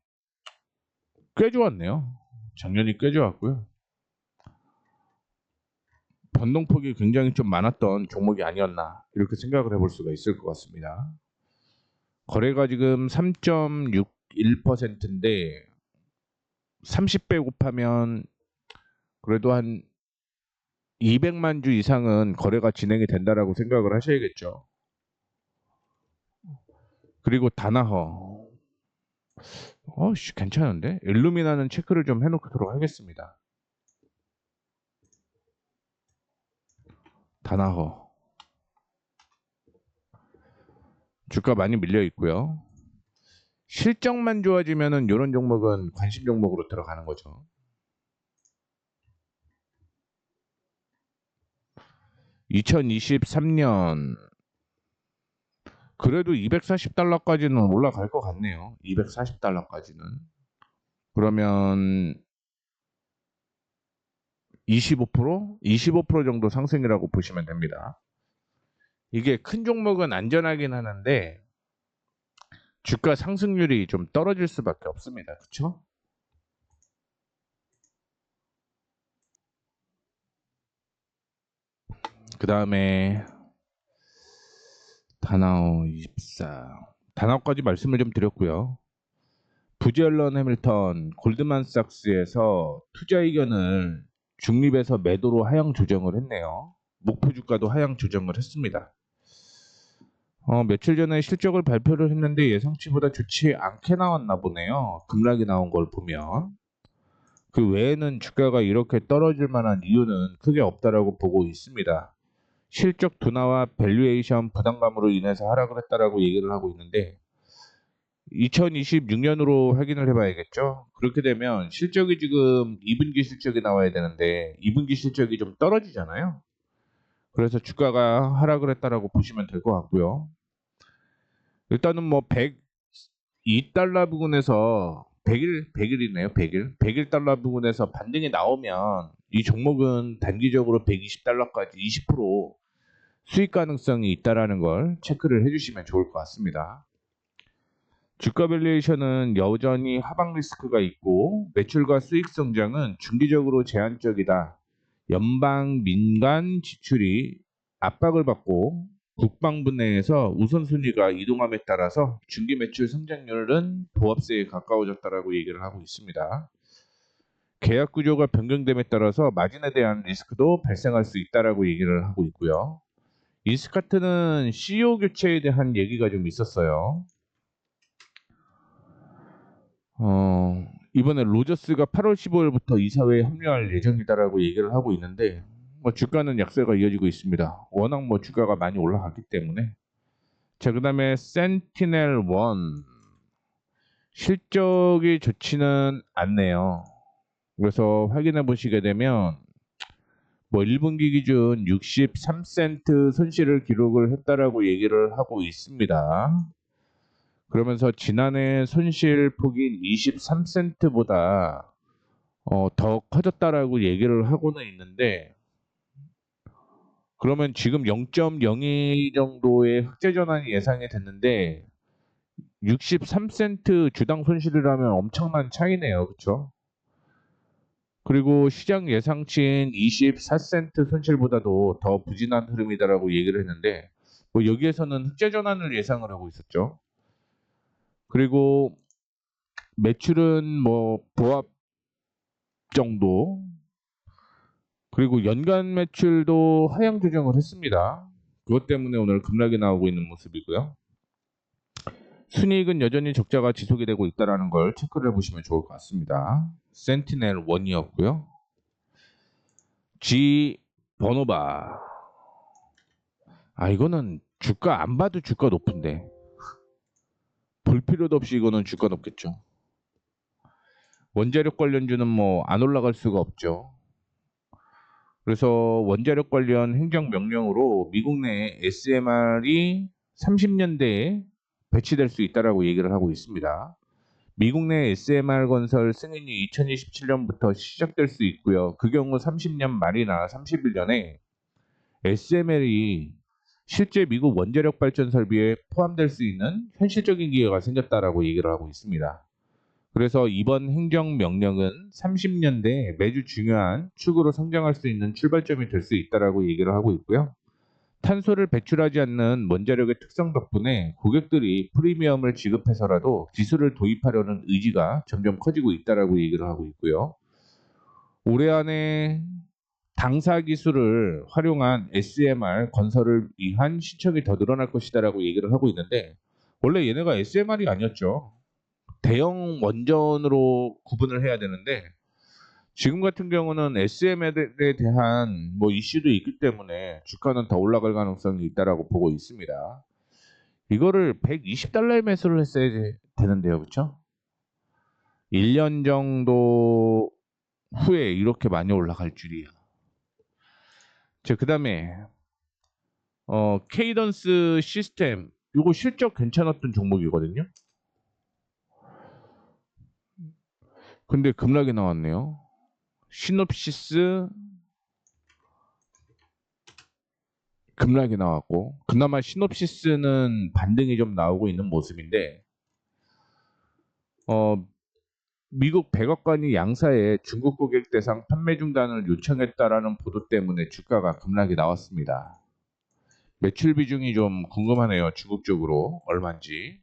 꽤 좋았네요. 작년이 꽤 좋았고요. 변동폭이 굉장히 좀 많았던 종목이 아니었나 이렇게 생각을 해볼 수가 있을 것 같습니다. 거래가 지금 3.61%인데 30배 곱하면 그래도 한 200만 주 이상은 거래가 진행이 된다라고 생각을 하셔야겠죠. 그리고 다나허. 괜찮은데? 일루미나는 체크를 좀 해놓도록 하겠습니다. 다나허. 주가 많이 밀려 있고요. 실적만 좋아지면은 이런 종목은 관심 종목으로 들어가는 거죠. 2023년 그래도 240달러까지는 올라갈 것 같네요. 240달러까지는. 그러면 25%? 25% 정도 상승이라고 보시면 됩니다. 이게 큰 종목은 안전하긴 하는데 주가 상승률이 좀 떨어질 수밖에 없습니다. 그렇죠? 그 다음에 다나오 24. 다나오까지 말씀을 좀 드렸고요. 부젤런 해밀턴 골드만삭스에서 투자 의견을 중립에서 매도로 하향 조정을 했네요. 목표 주가도 하향 조정을 했습니다. 며칠 전에 실적을 발표를 했는데 예상치보다 좋지 않게 나왔나 보네요. 급락이 나온 걸 보면. 그 외에는 주가가 이렇게 떨어질 만한 이유는 크게 없다라고 보고 있습니다. 실적 둔화와 밸류에이션 부담감으로 인해서 하락을 했다라고 얘기를 하고 있는데 2026년으로 확인을 해봐야겠죠. 그렇게 되면 실적이 지금 2분기 실적이 나와야 되는데 2분기 실적이 좀 떨어지잖아요. 그래서 주가가 하락을 했다라고 보시면 될 것 같고요. 일단은 뭐 102달러 부근에서 100일이네요. 100일 달러 부근에서 반등이 나오면 이 종목은 단기적으로 120달러까지 20% 수익 가능성이 있다라는 걸 체크를 해주시면 좋을 것 같습니다. 주가 밸류에이션은 여전히 하방 리스크가 있고 매출과 수익 성장은 중기적으로 제한적이다. 연방 민간 지출이 압박을 받고 국방부 내에서 우선순위가 이동함에 따라서 중기 매출 성장률은 보합세에 가까워졌다라고 얘기를 하고 있습니다. 계약 구조가 변경됨에 따라서 마진에 대한 리스크도 발생할 수 있다라고 얘기를 하고 있고요. 인스카트는 CEO 교체에 대한 얘기가 좀 있었어요. 이번에 로저스가 8월 15일부터 이사회에 합류할 예정이다라고 얘기를 하고 있는데 주가는 약세가 이어지고 있습니다. 워낙 주가가 많이 올라갔기 때문에. 자, 그다음에 센티넬 1 실적이 좋지는 않네요. 그래서 확인해 보시게 되면 1분기 기준 63센트 손실을 기록을 했다라고 얘기를 하고 있습니다. 그러면서 지난해 손실 폭인 23센트보다 더 커졌다라고 얘기를 하고는 있는데 그러면 지금 0.02 정도의 흑자 전환이 예상이 됐는데 63센트 주당 손실이라면 엄청난 차이네요. 그렇죠? 그리고 시장 예상치인 24센트 손실보다도 더 부진한 흐름이다라고 얘기를 했는데 여기에서는 흑자 전환을 예상을 하고 있었죠. 그리고 매출은 보합 정도. 그리고 연간 매출도 하향 조정을 했습니다. 그것 때문에 오늘 급락이 나오고 있는 모습이고요. 순이익은 여전히 적자가 지속이 되고 있다는 걸 체크를 해보시면 좋을 것 같습니다. 센티넬 1이었고요. G 버노바. 이거는 주가 안 봐도 주가 높은데 볼 필요도 없이 이거는 주가 높겠죠. 원자력 관련주는 안 올라갈 수가 없죠. 그래서 원자력 관련 행정명령으로 미국 내 SMR이 30년대에 배치될 수 있다라고 얘기를 하고 있습니다. 미국 내 SMR 건설 승인이 2027년부터 시작될 수 있고요. 그 경우 30년 말이나 31년에 SMR이 실제 미국 원자력 발전 설비에 포함될 수 있는 현실적인 기회가 생겼다라고 얘기를 하고 있습니다. 그래서 이번 행정명령은 30년대에 매주 중요한 축으로 성장할 수 있는 출발점이 될 수 있다라고 얘기를 하고 있고요. 탄소를 배출하지 않는 원자력의 특성 덕분에 고객들이 프리미엄을 지급해서라도 기술을 도입하려는 의지가 점점 커지고 있다라고 얘기를 하고 있고요. 올해 안에 당사 기술을 활용한 SMR 건설을 위한 신청이 더 늘어날 것이다라고 얘기를 하고 있는데 원래 얘네가 SMR이 아니었죠. 대형 원전으로 구분을 해야 되는데 지금 같은 경우는 SMR에 대한 뭐 이슈도 있기 때문에 주가는 더 올라갈 가능성이 있다라고 보고 있습니다. 이거를 120달러에 매수를 했어야 되는데요. 그렇죠? 1년 정도 후에 이렇게 많이 올라갈 줄이야. 자, 그다음에 케이던스 시스템 이거 실적 괜찮았던 종목이거든요. 근데 급락이 나왔네요. 시놉시스 급락이 나왔고 그나마 시놉시스는 반등이 좀 나오고 있는 모습인데 미국 백악관이 양사에 중국 고객 대상 판매 중단을 요청했다라는 보도 때문에 주가가 급락이 나왔습니다. 매출 비중이 좀 궁금하네요. 중국 쪽으로 얼마인지.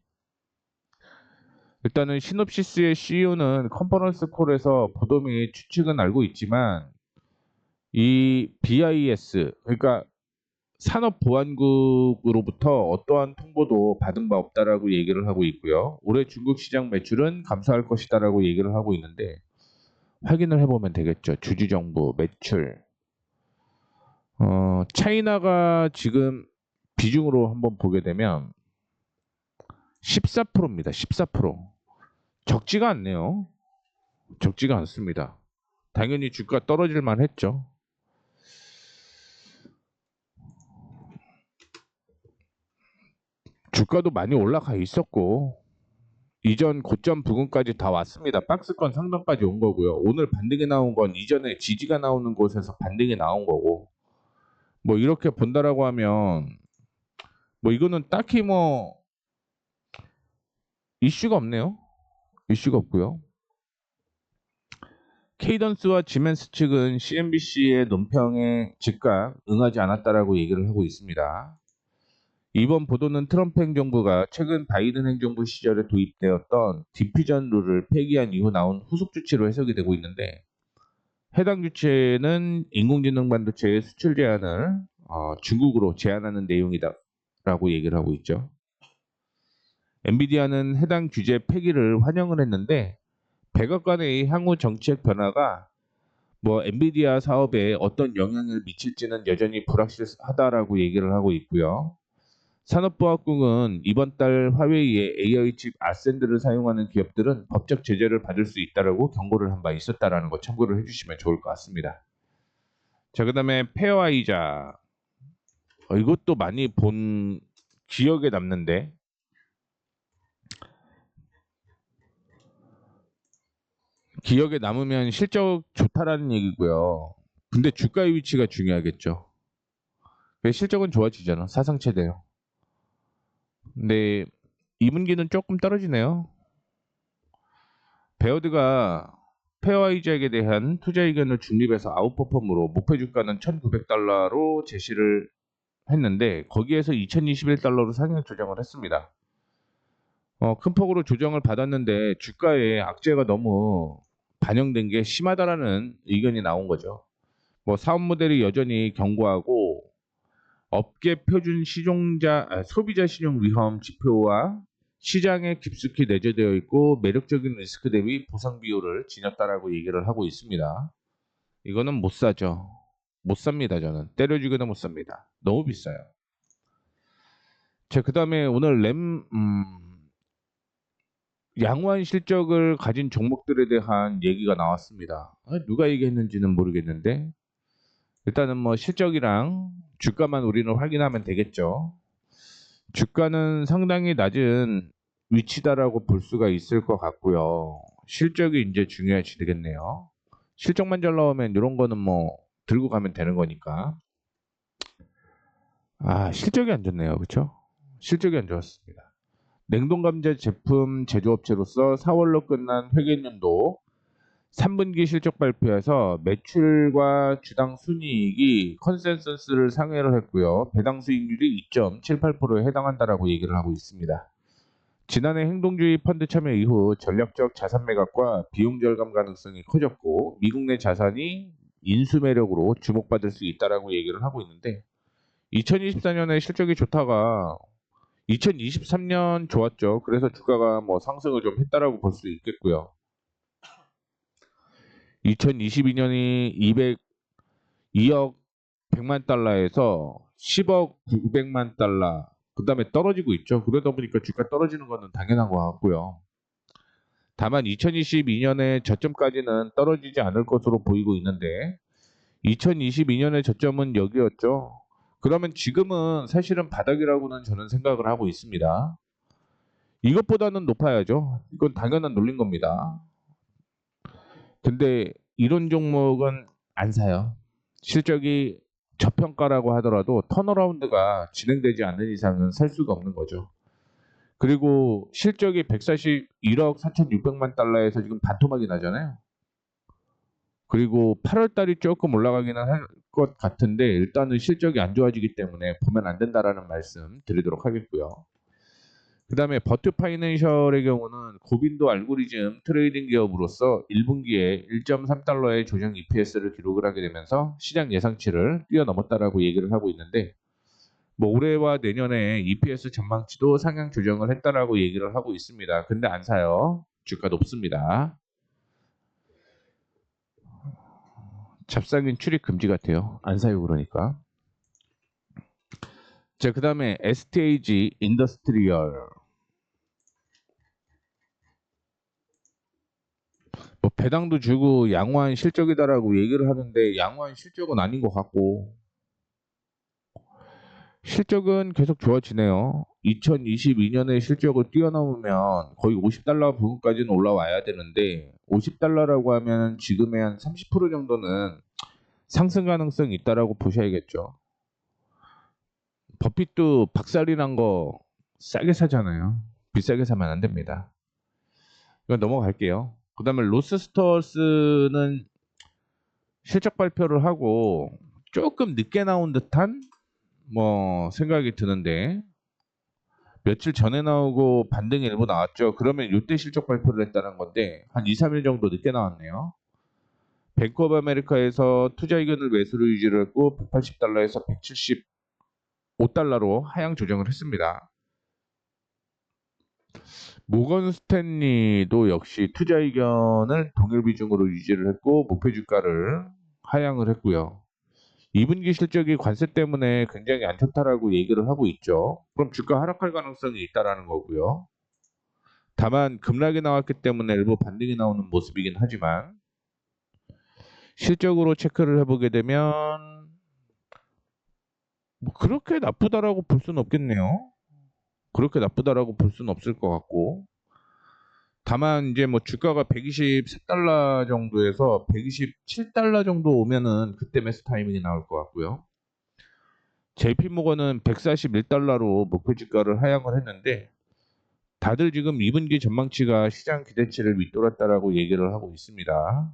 일단은 시놉시스의 CEO는 컨퍼런스 콜에서 보도 및 추측은 알고 있지만 이 BIS 그러니까 산업보안국으로부터 어떠한 통보도 받은 바 없다라고 얘기를 하고 있고요. 올해 중국 시장 매출은 감소할 것이다라고 얘기를 하고 있는데 확인을 해보면 되겠죠. 주주정부 매출. 차이나가 지금 비중으로 한번 보게 되면 14%입니다. 14%. 적지가 않네요. 적지가 않습니다. 당연히 주가 떨어질 만 했죠. 주가도 많이 올라가 있었고 이전 고점 부근까지 다 왔습니다. 박스권 상단까지 온 거고요. 오늘 반등이 나온 건 이전에 지지가 나오는 곳에서 반등이 나온 거고 뭐 이렇게 본다라고 하면 뭐 이거는 딱히 뭐 이슈가 없네요. 이슈가 없고요. 케이던스와 지멘스 측은 CNBC의 논평에 즉각 응하지 않았다라고 얘기를 하고 있습니다. 이번 보도는 트럼프 행정부가 최근 바이든 행정부 시절에 도입되었던 디퓨전 룰을 폐기한 이후 나온 후속 조치로 해석이 되고 있는데 해당 조치는 인공지능 반도체의 수출 제한을 중국으로 제한하는 내용이다라고 얘기를 하고 있죠. 엔비디아는 해당 규제 폐기를 환영을 했는데 백악관의 향후 정책 변화가 뭐 엔비디아 사업에 어떤 영향을 미칠지는 여전히 불확실하다라고 얘기를 하고 있고요. 산업보안국은 이번 달 화웨이의 AI 칩 아센드를 사용하는 기업들은 법적 제재를 받을 수 있다라고 경고를 한 바 있었다라는 거 참고를 해주시면 좋을 것 같습니다. 자, 그다음에 페어아이자 이것도 많이 본 기억에 남는데 기억에 남으면 실적 좋다라는 얘기고요. 근데 주가의 위치가 중요하겠죠. 실적은 좋아지잖아. 사상 최대요. 근데 2분기는 조금 떨어지네요. 베어드가 페어아이작에 대한 투자 의견을 중립해서 아웃퍼폼으로 목표 주가는 1,900달러로 제시를 했는데 거기에서 2,021달러로 상향 조정을 했습니다. 큰 폭으로 조정을 받았는데 주가에 악재가 너무 반영된 게 심하다라는 의견이 나온 거죠. 뭐 사업 모델이 여전히 견고하고 업계 표준 소비자 신용 위험 지표와 시장에 깊숙이 내재되어 있고 매력적인 리스크 대비 보상 비율을 지녔다라고 얘기를 하고 있습니다. 이거는 못 사죠. 못 삽니다. 저는 때려주기도 못 삽니다. 너무 비싸요. 자, 그다음에 오늘 양호한 실적을 가진 종목들에 대한 얘기가 나왔습니다. 누가 얘기했는지는 모르겠는데 일단은 뭐 실적이랑 주가만 우리는 확인하면 되겠죠. 주가는 상당히 낮은 위치다라고 볼 수가 있을 것 같고요. 실적이 이제 중요해지겠네요. 실적만 잘 나오면 이런 거는 뭐 들고 가면 되는 거니까. 실적이 안 좋네요. 그렇죠? 실적이 안 좋았습니다. 냉동감자 제품 제조업체로서 4월로 끝난 회계연도 3분기 실적 발표에서 매출과 주당 순이익이 컨센서스를 상회를 했고요. 배당 수익률이 2.78%에 해당한다라고 얘기를 하고 있습니다. 지난해 행동주의 펀드 참여 이후 전략적 자산 매각과 비용 절감 가능성이 커졌고 미국 내 자산이 인수 매력으로 주목받을 수 있다라고 얘기를 하고 있는데 2024년에 실적이 좋다가 2023년 좋았죠. 그래서 주가가 뭐 상승을 좀 했다라고 볼 수 있겠고요. 2022년이 2억 100만 달러에서 10억 900만 달러 그 다음에 떨어지고 있죠. 그러다 보니까 주가 떨어지는 거는 당연한 것 같고요. 다만 2022년에 저점까지는 떨어지지 않을 것으로 보이고 있는데 2022년의 저점은 여기였죠. 그러면 지금은 사실은 바닥이라고는 저는 생각을 하고 있습니다. 이것보다는 높아야죠. 이건 당연한 논리인 겁니다. 근데 이런 종목은 안 사요. 실적이 저평가라고 하더라도 턴어라운드가 진행되지 않는 이상은 살 수가 없는 거죠. 그리고 실적이 141억 4,600만 달러에서 지금 반토막이 나잖아요. 그리고 8월 달이 조금 올라가기는 할 것 같은데 일단은 실적이 안 좋아지기 때문에 보면 안 된다라는 말씀 드리도록 하겠고요. 그 다음에 버트 파이낸셜의 경우는 고빈도 알고리즘 트레이딩 기업으로서 1분기에 1.3달러의 조정 EPS를 기록을 하게 되면서 시장 예상치를 뛰어넘었다라고 얘기를 하고 있는데 뭐 올해와 내년에 EPS 전망치도 상향 조정을 했다라고 얘기를 하고 있습니다. 근데 안 사요. 주가 높습니다. 잡상인 출입 금지 같아요. 안 사요 그러니까. 자, 그 다음에 STAG 인더스트리얼. 뭐 배당도 주고 양호한 실적이다라고 얘기를 하는데 양호한 실적은 아닌 것 같고 실적은 계속 좋아지네요. 2022년에 실적을 뛰어넘으면 거의 50달러 부근까지는 올라와야 되는데 50달러라고 하면 지금의 한 30% 정도는 상승 가능성이 있다라고 보셔야겠죠. 버핏도 박살이 난 거 싸게 사잖아요. 비싸게 사면 안 됩니다. 이건 넘어갈게요. 그 다음에 로스스터스는 실적 발표를 하고 조금 늦게 나온 듯한 뭐 생각이 드는데 며칠 전에 나오고 반등이 일부 나왔죠. 그러면 이때 실적 발표를 했다는 건데 한 2, 3일 정도 늦게 나왔네요. 뱅크 오브 아메리카에서 투자 의견을 매수를 유지를 했고 180달러에서 175달러로 하향 조정을 했습니다. 모건 스탠리도 역시 투자 의견을 동일 비중으로 유지를 했고 목표 주가를 하향을 했고요. 2분기 실적이 관세 때문에 굉장히 안 좋다라고 얘기를 하고 있죠. 그럼 주가 하락할 가능성이 있다라는 거고요. 다만 급락이 나왔기 때문에 일부 반등이 나오는 모습이긴 하지만 실적으로 체크를 해보게 되면 뭐 그렇게 나쁘다라고 볼 수는 없겠네요. 그렇게 나쁘다라고 볼 수는 없을 것 같고 다만 이제 뭐 주가가 124달러 정도에서 127달러 정도 오면은 그때 매수 타이밍이 나올 것 같고요. JP모건은 141달러로 목표 주가를 하향을 했는데 다들 지금 2분기 전망치가 시장 기대치를 윗돌았다라고 얘기를 하고 있습니다.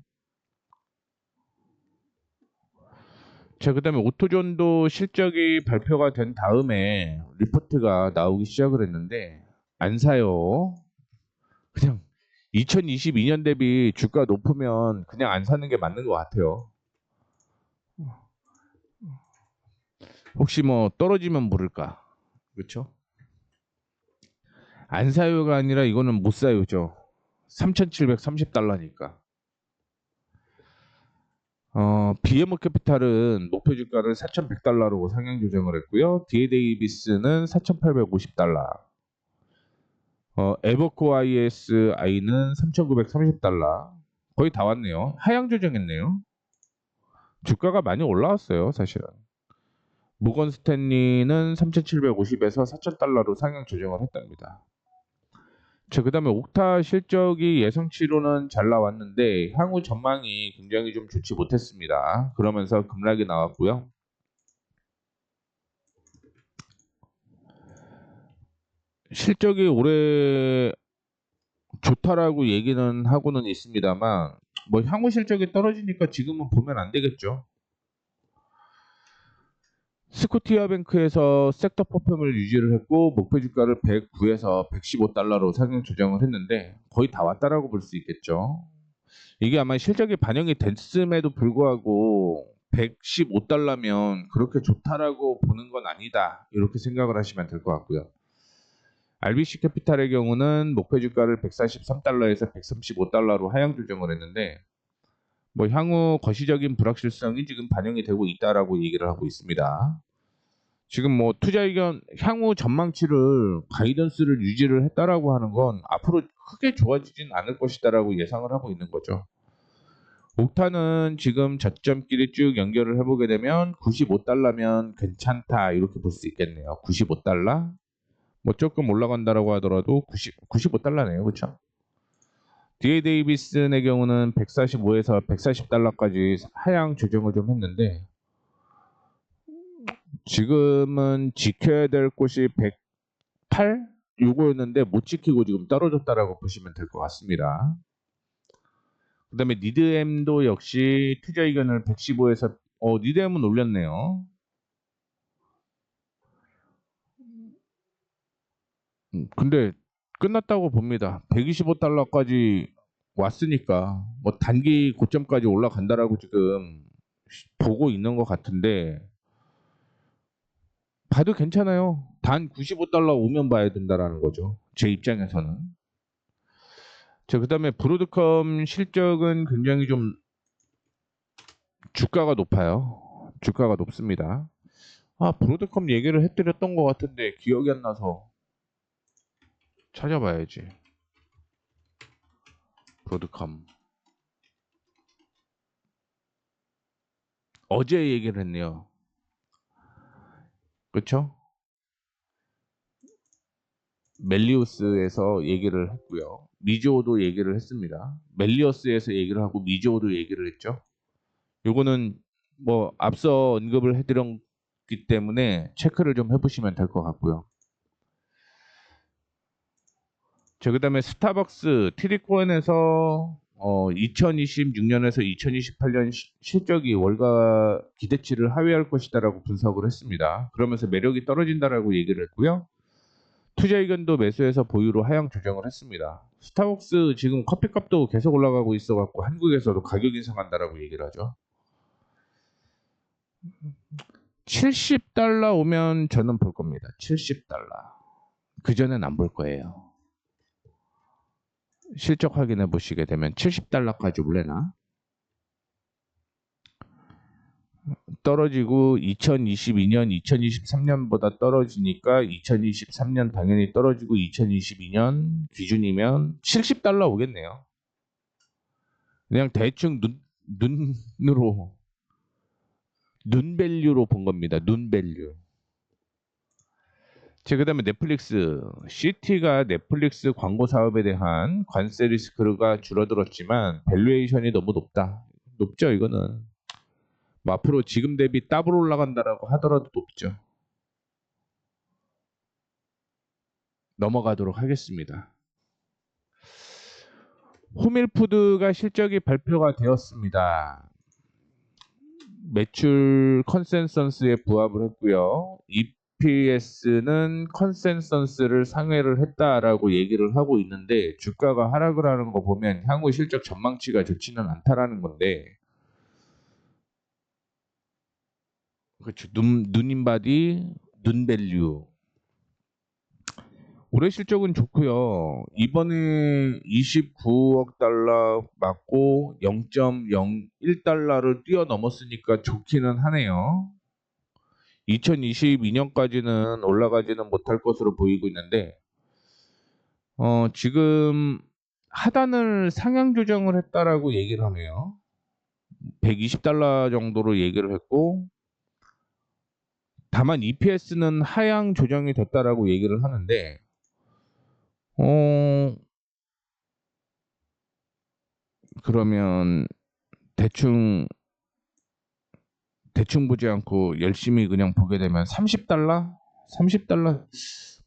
자, 그다음에 오토존도 실적이 발표가 된 다음에 리포트가 나오기 시작을 했는데 안 사요. 그냥 2022년 대비 주가 높으면 그냥 안 사는 게 맞는 것 같아요. 혹시 뭐 떨어지면 모를까? 그렇죠? 안 사요가 아니라 이거는 못 사요죠. 3,730달러니까. BMO 캐피탈은 목표 주가를 4,100달러로 상향 조정을 했고요. DA 데이비스는 4,850달러. 에버코 ISI는 3,930달러. 거의 다 왔네요. 하향 조정했네요. 주가가 많이 올라왔어요, 사실은. 모건 스탠리는 3,750에서 4,000달러로 상향 조정을 했답니다. 자, 그다음에 옥타 실적이 예상치로는 잘 나왔는데 향후 전망이 굉장히 좀 좋지 못했습니다. 그러면서 급락이 나왔고요. 실적이 올해 좋다라고 얘기는 하고는 있습니다만 뭐 향후 실적이 떨어지니까 지금은 보면 안 되겠죠. 스코티아뱅크에서 섹터 퍼폼을 유지를 했고 목표 주가를 109에서 115달러로 상향 조정을 했는데 거의 다 왔다라고 볼 수 있겠죠. 이게 아마 실적이 반영이 됐음에도 불구하고 115달러면 그렇게 좋다라고 보는 건 아니다. 이렇게 생각을 하시면 될 것 같고요. RBC 캐피탈의 경우는 목표 주가를 143달러에서 135달러로 하향 조정을 했는데 뭐 향후 거시적인 불확실성이 지금 반영이 되고 있다라고 얘기를 하고 있습니다. 지금 뭐 투자 의견 향후 전망치를 가이던스를 유지를 했다라고 하는 건 앞으로 크게 좋아지진 않을 것이다라고 예상을 하고 있는 거죠. 옥타는 지금 저점끼리 쭉 연결을 해보게 되면 95달러면 괜찮다 이렇게 볼 수 있겠네요. 95달러? 뭐 조금 올라간다라고 하더라도 95달러네요. 그렇죠? DA 데이비슨의 경우는 145에서 140달러까지 하향 조정을 좀 했는데 지금은 지켜야 될 곳이 108? 요거였는데 못 지키고 지금 떨어졌다라고 보시면 될 것 같습니다. 그 다음에 니드엠도 역시 투자 의견을 115에서 니드엠은 올렸네요. 근데 끝났다고 봅니다. 125달러까지 왔으니까 뭐 단기 고점까지 올라간다라고 지금 보고 있는 것 같은데 봐도 괜찮아요. 단 95달러 오면 봐야 된다라는 거죠. 제 입장에서는. 자, 그다음에 브로드컴 실적은 굉장히 좀 주가가 높아요. 주가가 높습니다. 아, 브로드컴 얘기를 해드렸던 것 같은데 기억이 안 나서 찾아봐야지. 브로드컴. 어제 얘기를 했네요. 그렇죠? 멜리우스에서 얘기를 했고요. 미즈오도 얘기를 했습니다. 멜리우스에서 얘기를 하고 미즈오도 얘기를 했죠. 요거는 뭐 앞서 언급을 해드렸기 때문에 체크를 좀 해보시면 될 것 같고요. 자, 그다음에 스타벅스 트리코엔에서 2026년에서 2028년 실적이 월가 기대치를 하회할 것이다라고 분석을 했습니다. 그러면서 매력이 떨어진다라고 얘기를 했고요. 투자 의견도 매수해서 보유로 하향 조정을 했습니다. 스타벅스 지금 커피값도 계속 올라가고 있어갖고 한국에서도 가격 인상한다라고 얘기를 하죠. 70달러 오면 저는 볼 겁니다. 70달러. 그전엔 안 볼 거예요. 실적 확인해 보시게 되면 70달러까지 올래나? 떨어지고 2022년, 2023년보다 떨어지니까 2023년 당연히 떨어지고 2022년 기준이면 70달러 오겠네요. 그냥 대충 눈으로 눈밸류로 본 겁니다. 눈밸류. 자, 그다음에 넷플릭스. CT가 넷플릭스 광고 사업에 대한 관세 리스크가 줄어들었지만 밸류에이션이 너무 높다. 높죠, 이거는. 뭐 앞으로 지금 대비 더블 올라간다라고 하더라도 높죠. 넘어가도록 하겠습니다. 호밀푸드가 실적이 발표가 되었습니다. 매출 컨센서스에 부합을 했고요. EPS는 컨센서스를 상회를 했다라고 얘기를 하고 있는데 주가가 하락을 하는 거 보면 향후 실적 전망치가 좋지는 않다라는 건데 그렇죠. 눈인바디 눈밸류 올해 실적은 좋고요. 이번에 29억 달러 맞고 0.01달러를 뛰어넘었으니까 좋기는 하네요. 2022년까지는 올라가지는 못할 것으로 보이고 있는데 지금 하단을 상향 조정을 했다라고 얘기를 하네요. 120달러 정도로 얘기를 했고 다만 EPS는 하향 조정이 됐다라고 얘기를 하는데 그러면 대충 보지 않고 열심히 그냥 보게 되면 30달러? 30달러?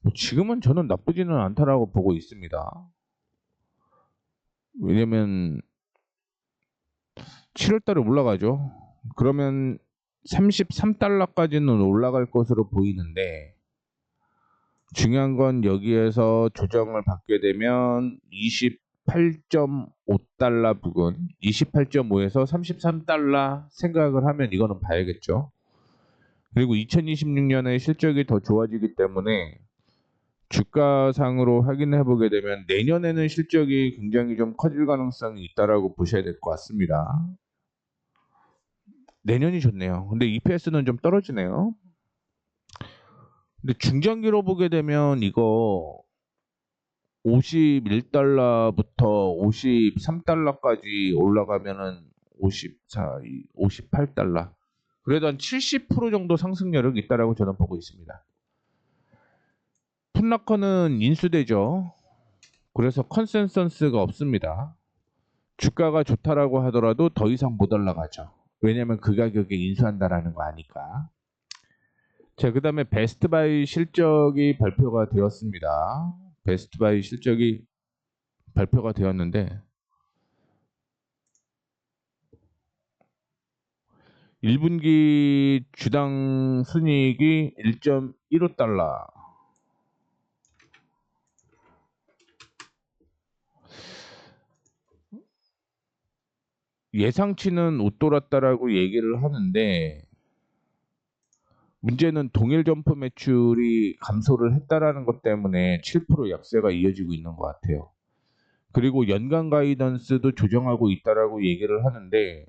뭐 지금은 저는 나쁘지는 않다라고 보고 있습니다. 왜냐면 7월달에 올라가죠. 그러면 33달러까지는 올라갈 것으로 보이는데 중요한 건 여기에서 조정을 받게 되면 28.5달러 부근, 28.5에서 33달러 생각을 하면 이거는 봐야겠죠. 그리고 2026년에 실적이 더 좋아지기 때문에 주가상으로 확인해 보게 되면 내년에는 실적이 굉장히 좀 커질 가능성이 있다라고 보셔야 될 것 같습니다. 내년이 좋네요. 근데 EPS는 좀 떨어지네요. 근데 중장기로 보게 되면 이거 51달러부터 53달러까지 올라가면은 58달러. 그래도 한 70% 정도 상승 여력이 있다라고 저는 보고 있습니다. 풋라커는 인수되죠. 그래서 컨센서스가 없습니다. 주가가 좋다라고 하더라도 더 이상 못 올라가죠. 왜냐면 그 가격에 인수한다라는 거 아니까. 자, 그 다음에 베스트바이 실적이 발표가 되었습니다. 베스트바이 실적이 발표가 되었는데 1분기 주당 순이익이 1.15달러. 예상치는 웃돌았다라고 얘기를 하는데 문제는 동일 점포 매출이 감소를 했다라는 것 때문에 7% 약세가 이어지고 있는 것 같아요. 그리고 연간 가이던스도 조정하고 있다라고 얘기를 하는데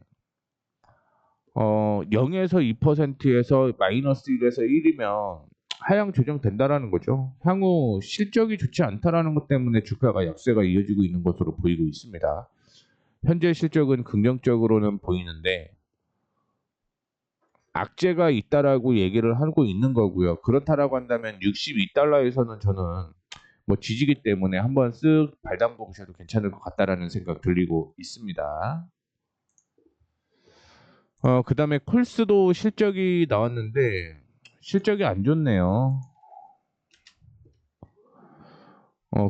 0에서 2%에서 마이너스 1에서 1이면 하향 조정된다라는 거죠. 향후 실적이 좋지 않다라는 것 때문에 주가가 약세가 이어지고 있는 것으로 보이고 있습니다. 현재 실적은 긍정적으로는 보이는데 악재가 있다라고 얘기를 하고 있는 거고요. 그렇다라고 한다면 62달러에서는 저는 뭐 지지기 때문에 한번 쓱 발담궈 보셔도 괜찮을 것 같다라는 생각 들리고 있습니다. 그 다음에 콜스도 실적이 나왔는데 실적이 안 좋네요.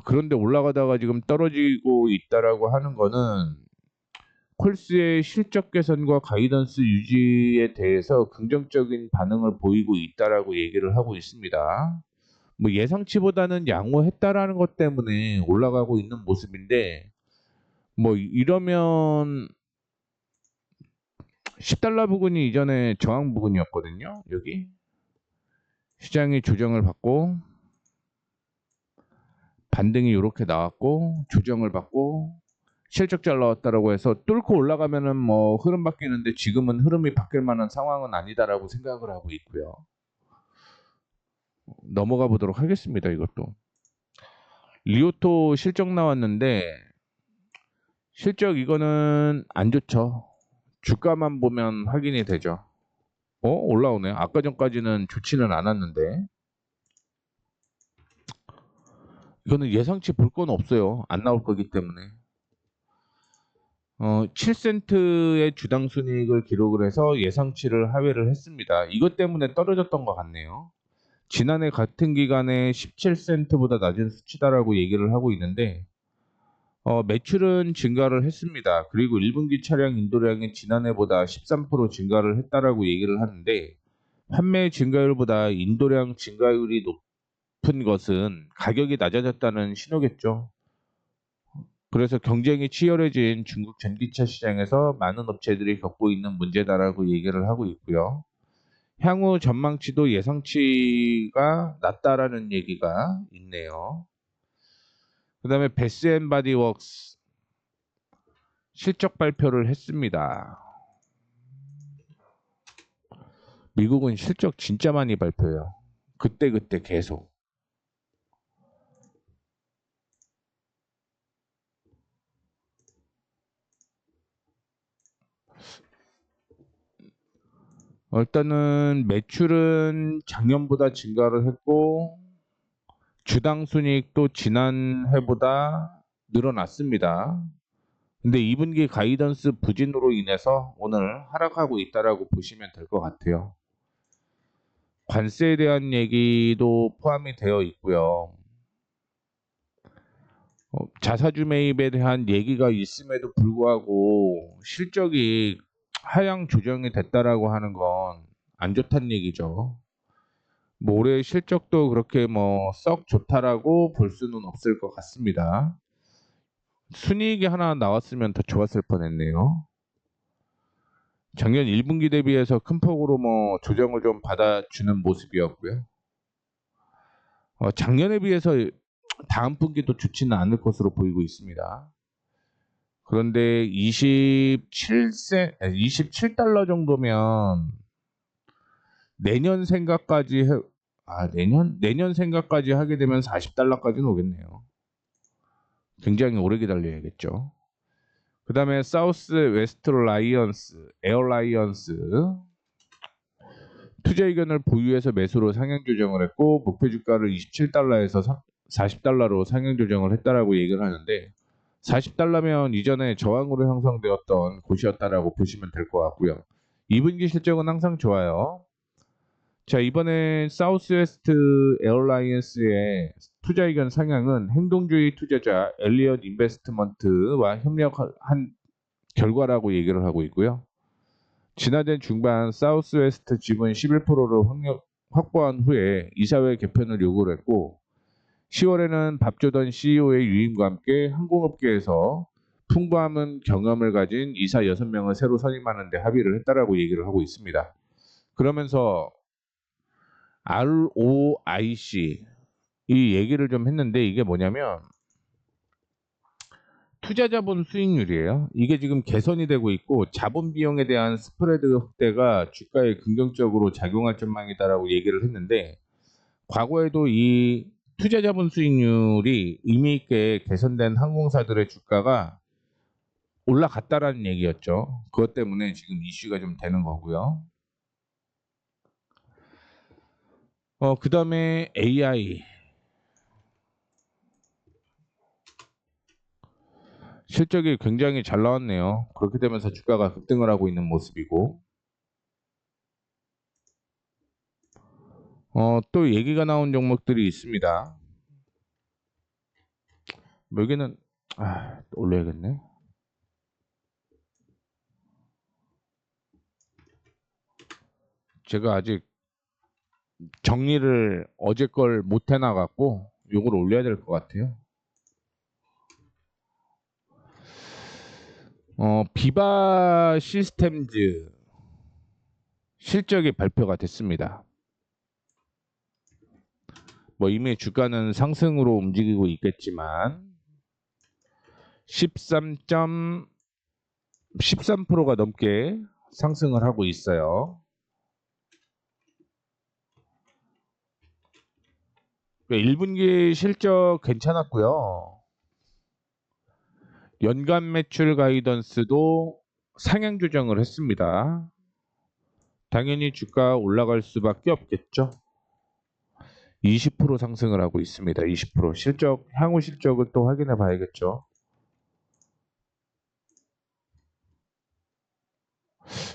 그런데 올라가다가 지금 떨어지고 있다라고 하는 거는 콜스의 실적 개선과 가이던스 유지에 대해서 긍정적인 반응을 보이고 있다라고 얘기를 하고 있습니다. 뭐 예상치보다는 양호했다라는 것 때문에 올라가고 있는 모습인데 뭐 이러면 10달러 부근이 이전에 저항 부근이었거든요. 여기 시장이 조정을 받고 반등이 이렇게 나왔고 조정을 받고 실적 잘 나왔다라고 해서 뚫고 올라가면은 뭐 흐름 바뀌는데 지금은 흐름이 바뀔 만한 상황은 아니다라고 생각을 하고 있고요. 넘어가 보도록 하겠습니다. 이것도 리오토 실적 나왔는데 실적 이거는 안 좋죠. 주가만 보면 확인이 되죠. 올라오네. 아까 전까지는 좋지는 않았는데 이거는 예상치 볼 건 없어요. 안 나올 거기 때문에. 7센트의 주당 순이익을 기록을 해서 예상치를 하회를 했습니다. 이것 때문에 떨어졌던 것 같네요. 지난해 같은 기간에 17센트보다 낮은 수치다라고 얘기를 하고 있는데 매출은 증가를 했습니다. 그리고 1분기 차량 인도량이 지난해보다 13% 증가를 했다라고 얘기를 하는데 판매 증가율보다 인도량 증가율이 높은 것은 가격이 낮아졌다는 신호겠죠. 그래서 경쟁이 치열해진 중국 전기차 시장에서 많은 업체들이 겪고 있는 문제다라고 얘기를 하고 있고요. 향후 전망치도 예상치가 낮다라는 얘기가 있네요. 그 다음에 베스앤바디웍스 실적 발표를 했습니다. 미국은 실적 진짜 많이 발표해요. 그때그때 계속. 일단은 매출은 작년보다 증가를 했고 주당 순이익도 지난해보다 늘어났습니다. 근데 2분기 가이던스 부진으로 인해서 오늘 하락하고 있다라고 보시면 될 것 같아요. 관세에 대한 얘기도 포함이 되어 있고요. 자사주 매입에 대한 얘기가 있음에도 불구하고 실적이 하향 조정이 됐다라고 하는 건 안 좋다는 얘기죠. 뭐 올해 실적도 그렇게 뭐 썩 좋다라고 볼 수는 없을 것 같습니다. 순이익이 하나 나왔으면 더 좋았을 뻔했네요. 작년 1분기 대비해서 큰 폭으로 뭐 조정을 좀 받아주는 모습이었고요. 작년에 비해서 다음 분기도 좋지는 않을 것으로 보이고 있습니다. 그런데 27달러 정도면 내년 생각까지 내년 생각까지 하게 되면 40달러까지는 오겠네요. 굉장히 오래 기다려야겠죠. 그 다음에 사우스 웨스트 라이언스, 에어라이언스 투자 의견을 보유해서 매수로 상향 조정을 했고 목표 주가를 27달러에서 40달러로 상향 조정을 했다라고 얘기를 하는데 40달러면 이전에 저항으로 형성되었던 곳이었다라고 보시면 될 것 같고요. 2분기 실적은 항상 좋아요. 자, 이번에 사우스웨스트 에어라이언스의 투자 의견 상향은 행동주의 투자자 엘리엇 인베스트먼트와 협력한 결과라고 얘기를 하고 있고요. 지난해 중반 사우스웨스트 지분 11%를 확보한 후에 이사회 개편을 요구를 했고 10월에는 밥조던 CEO의 유임과 함께 항공업계에서 풍부한 경험을 가진 이사 6명을 새로 선임하는 데 합의를 했다라고 얘기를 하고 있습니다. 그러면서 ROIC 이 얘기를 좀 했는데 이게 뭐냐면 투자자본 수익률이에요. 이게 지금 개선이 되고 있고 자본 비용에 대한 스프레드 확대가 주가에 긍정적으로 작용할 전망이다라고 얘기를 했는데 과거에도 이 투자자본 수익률이 의미 있게 개선된 항공사들의 주가가 올라갔다라는 얘기였죠. 그것 때문에 지금 이슈가 좀 되는 거고요. 그 다음에 AI 실적이 굉장히 잘 나왔네요. 그렇게 되면서 주가가 급등을 하고 있는 모습이고 또 얘기가 나온 종목들이 있습니다. 여기는 올려야겠네. 제가 아직 정리를 어제 걸 못 해놔갖고 요걸 올려야 될 것 같아요. 비바 시스템즈 실적이 발표가 됐습니다. 뭐 이미 주가는 상승으로 움직이고 있겠지만 13%가 넘게 상승을 하고 있어요. 1분기 실적 괜찮았고요. 연간 매출 가이던스도 상향 조정을 했습니다. 당연히 주가 올라갈 수밖에 없겠죠. 20% 상승을 하고 있습니다. 20% 실적, 향후 실적을 또 확인해 봐야겠죠.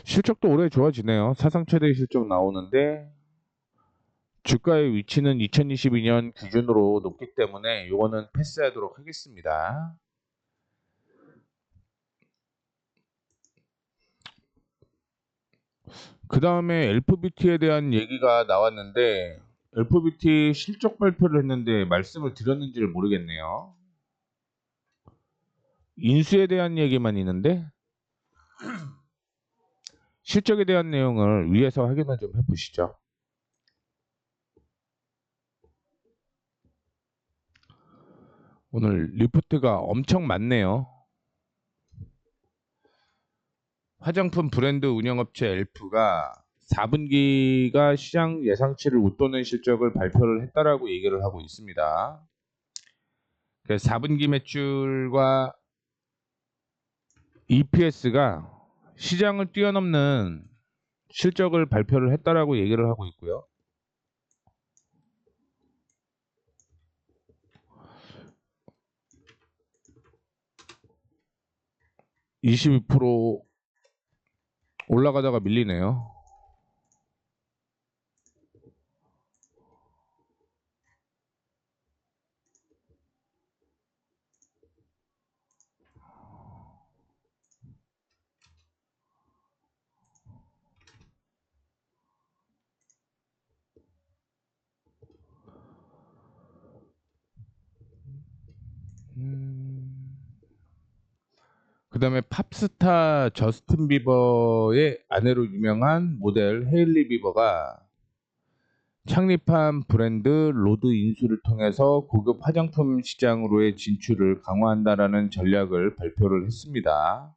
실적도 올해 좋아지네요. 사상 최대 실적 나오는데 주가의 위치는 2022년 기준으로 높기 때문에 이거는 패스하도록 하겠습니다. 그 다음에 LPBT에 대한 얘기가 나왔는데 LPBT 실적 발표를 했는데 말씀을 드렸는지를 모르겠네요. 인수에 대한 얘기만 있는데 실적에 대한 내용을 위에서 확인을 좀 해보시죠. 오늘 리포트가 엄청 많네요. 화장품 브랜드 운영업체 엘프가 4분기가 시장 예상치를 웃도는 실적을 발표를 했다라고 얘기를 하고 있습니다. 4분기 매출과 EPS가 시장을 뛰어넘는 실적을 발표를 했다라고 얘기를 하고 있고요. (22% 올라가다가 밀리네요. 그 다음에 팝스타 저스틴 비버의 아내로 유명한 모델 헤일리 비버가 창립한 브랜드 로드 인수를 통해서 고급 화장품 시장으로의 진출을 강화한다라는 전략을 발표를 했습니다.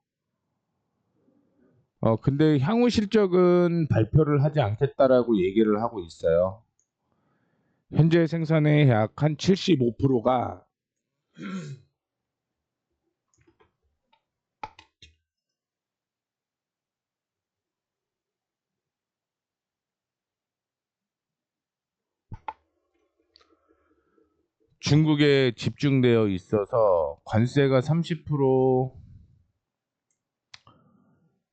근데 향후 실적은 발표를 하지 않겠다라고 얘기를 하고 있어요. 현재 생산의 약 한 75%가 중국에 집중되어 있어서 관세가 30%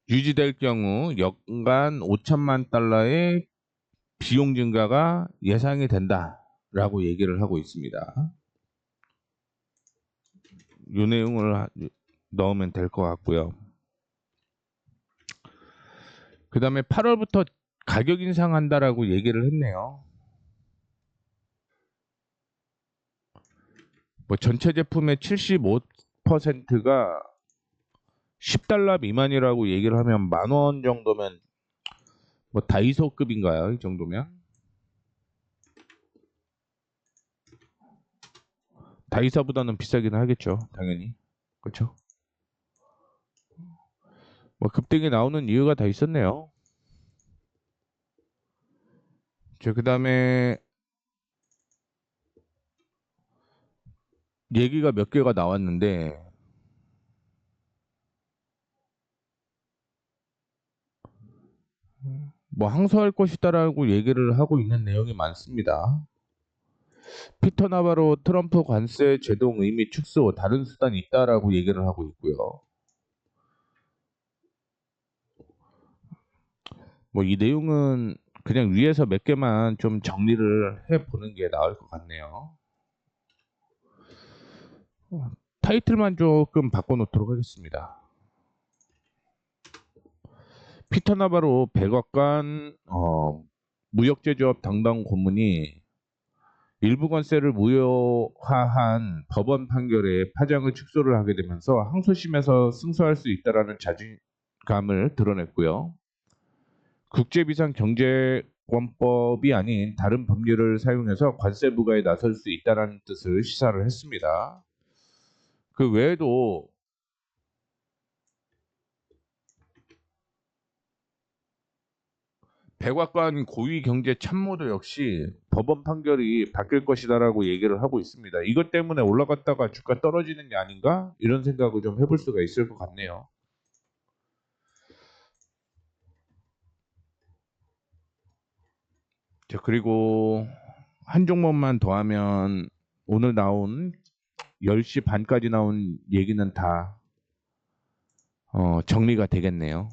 유지될 경우 연간 5천만 달러의 비용 증가가 예상이 된다라고 얘기를 하고 있습니다. 이 내용을 넣으면 될 것 같고요. 그 다음에 8월부터 가격 인상한다라고 얘기를 했네요. 뭐 전체 제품의 75%가 10달러 미만이라고 얘기를 하면 10,000원 정도면 뭐 다이소급인가요? 이 정도면? 다이소보다는 비싸긴 하겠죠, 당연히. 그렇죠? 뭐 급등이 나오는 이유가 다 있었네요. 그 다음에 얘기가 몇 개가 나왔는데 뭐 항소할 것이다라고 얘기를 하고 있는 내용이 많습니다. 피터 나바로 트럼프 관세 제동 의미 축소 다른 수단이 있다라고 얘기를 하고 있고요. 뭐 이 내용은 그냥 위에서 몇 개만 좀 정리를 해보는 게 나을 것 같네요. 타이틀만 조금 바꿔놓도록 하겠습니다. 피터 나바로 백악관 무역제조업 담당 고문이 일부 관세를 무효화한 법원 판결에 파장을 축소를 하게 되면서 항소심에서 승소할 수 있다라는 자신감을 드러냈고요. 국제비상경제권법이 아닌 다른 법률을 사용해서 관세 부과에 나설 수 있다는 뜻을 시사를 했습니다. 그 외에도 백악관 고위경제참모도 역시 법원 판결이 바뀔 것이다라고 얘기를 하고 있습니다. 이것 때문에 올라갔다가 주가 떨어지는 게 아닌가? 이런 생각을 좀 해볼 수가 있을 것 같네요. 자, 그리고 한 종목만 더 하면 오늘 나온 10시 반까지 나온 얘기는 다 정리가 되겠네요.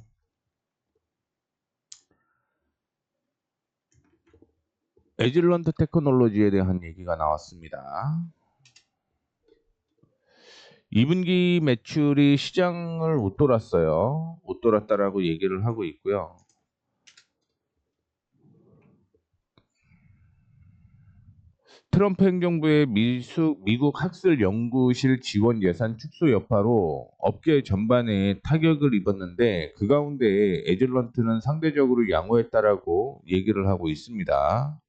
에질런트 테크놀로지에 대한 얘기가 나왔습니다. 2분기 매출이 시장을 웃돌았어요. 웃돌았다라고 얘기를 하고 있고요. 트럼프 행정부의 미국 학술 연구실 지원 예산 축소 여파로 업계 전반에 타격을 입었는데 그 가운데 에즐런트는 상대적으로 양호했다라고 얘기를 하고 있습니다.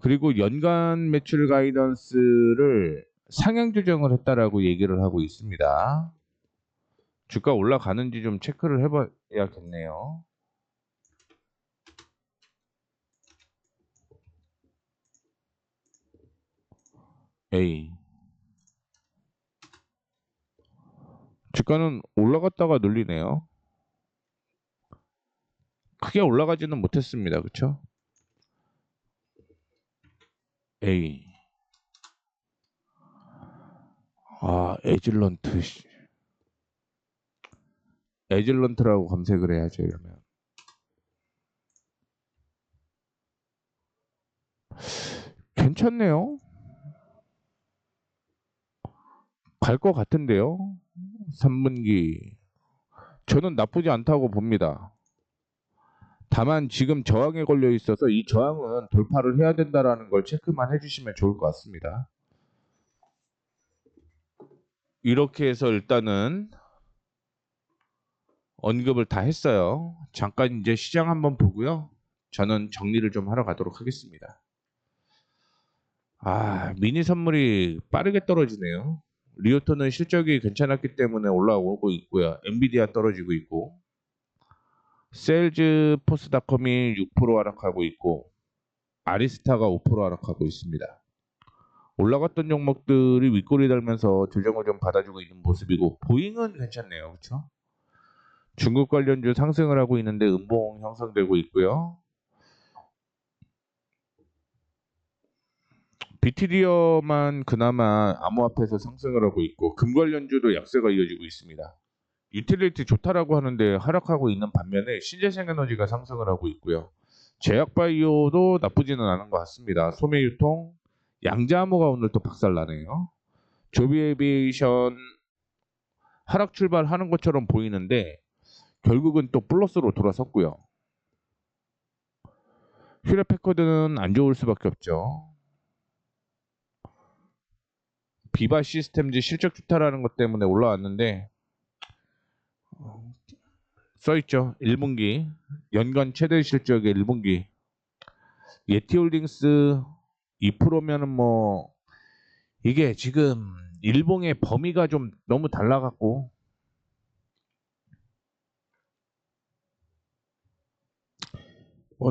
그리고 연간 매출 가이던스를 상향 조정을 했다라고 얘기를 하고 있습니다. 주가 올라가는지 좀 체크를 해봐야겠네요. A. 주가는 올라갔다가 눌리네요. 크게 올라가지는 못했습니다. 그렇죠? A. 에즐런트. 에즐런트라고 검색을 해야죠, 이러면. 괜찮네요. 갈 것 같은데요. 3분기. 저는 나쁘지 않다고 봅니다. 다만 지금 저항에 걸려 있어서 이 저항은 돌파를 해야 된다라는 걸 체크만 해주시면 좋을 것 같습니다. 이렇게 해서 일단은 언급을 다 했어요. 잠깐 이제 시장 한번 보고요. 저는 정리를 좀 하러 가도록 하겠습니다. 미니 선물이 빠르게 떨어지네요. 리오토는 실적이 괜찮았기 때문에 올라오고 있고요. 엔비디아 떨어지고 있고, 세일즈포스닷컴이 6% 하락하고 있고, 아리스타가 5% 하락하고 있습니다. 올라갔던 종목들이 윗골이 달면서 조정을 좀 받아주고 있는 모습이고, 보잉은 괜찮네요. 그렇죠? 중국 관련주 상승을 하고 있는데 음봉 형성되고 있고요. 비티리어만 그나마 암호화폐에서 상승을 하고 있고, 금 관련주도 약세가 이어지고 있습니다. 유틸리티 좋다라고 하는데 하락하고 있는 반면에 신재생에너지가 상승을 하고 있고요. 제약바이오도 나쁘지는 않은 것 같습니다. 소매유통, 양자암호가 오늘 또 박살나네요. 조비에비에이션 하락 출발하는 것처럼 보이는데 결국은 또 플러스로 돌아섰고요. 휴레패커드는 안 좋을 수밖에 없죠. 비바 시스템즈 실적 좋다라는 것 때문에 올라왔는데 써있죠. 1분기 연간 최대 실적의 1분기 예티홀딩스 2%면은 뭐 이게 지금 일봉의 범위가 좀 너무 달라갖고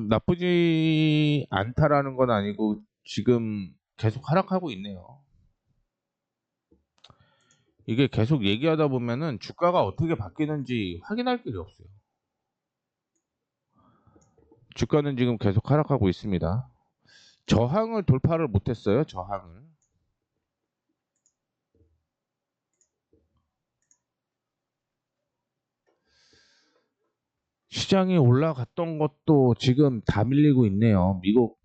나쁘지 않다라는 건 아니고 지금 계속 하락하고 있네요. 이게 계속 얘기하다 보면은 주가가 어떻게 바뀌는지 확인할 길이 없어요. 주가는 지금 계속 하락하고 있습니다. 저항을 돌파를 못했어요. 저항을. 시장이 올라갔던 것도 지금 다 밀리고 있네요. 미국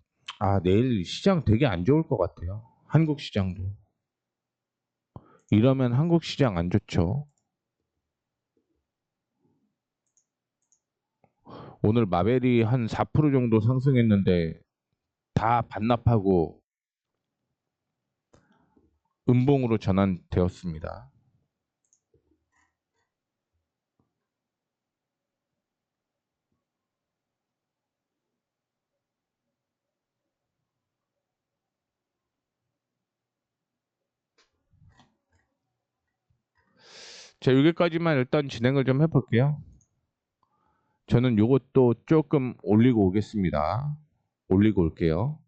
내일 시장 되게 안 좋을 것 같아요. 한국 시장도. 이러면 한국 시장 안 좋죠. 오늘 마벨이 한 4% 정도 상승했는데 다 반납하고 음봉으로 전환되었습니다. 자, 여기까지만 일단 진행을 좀 해볼게요. 저는 요것도 조금 올리고 오겠습니다. 올리고 올게요.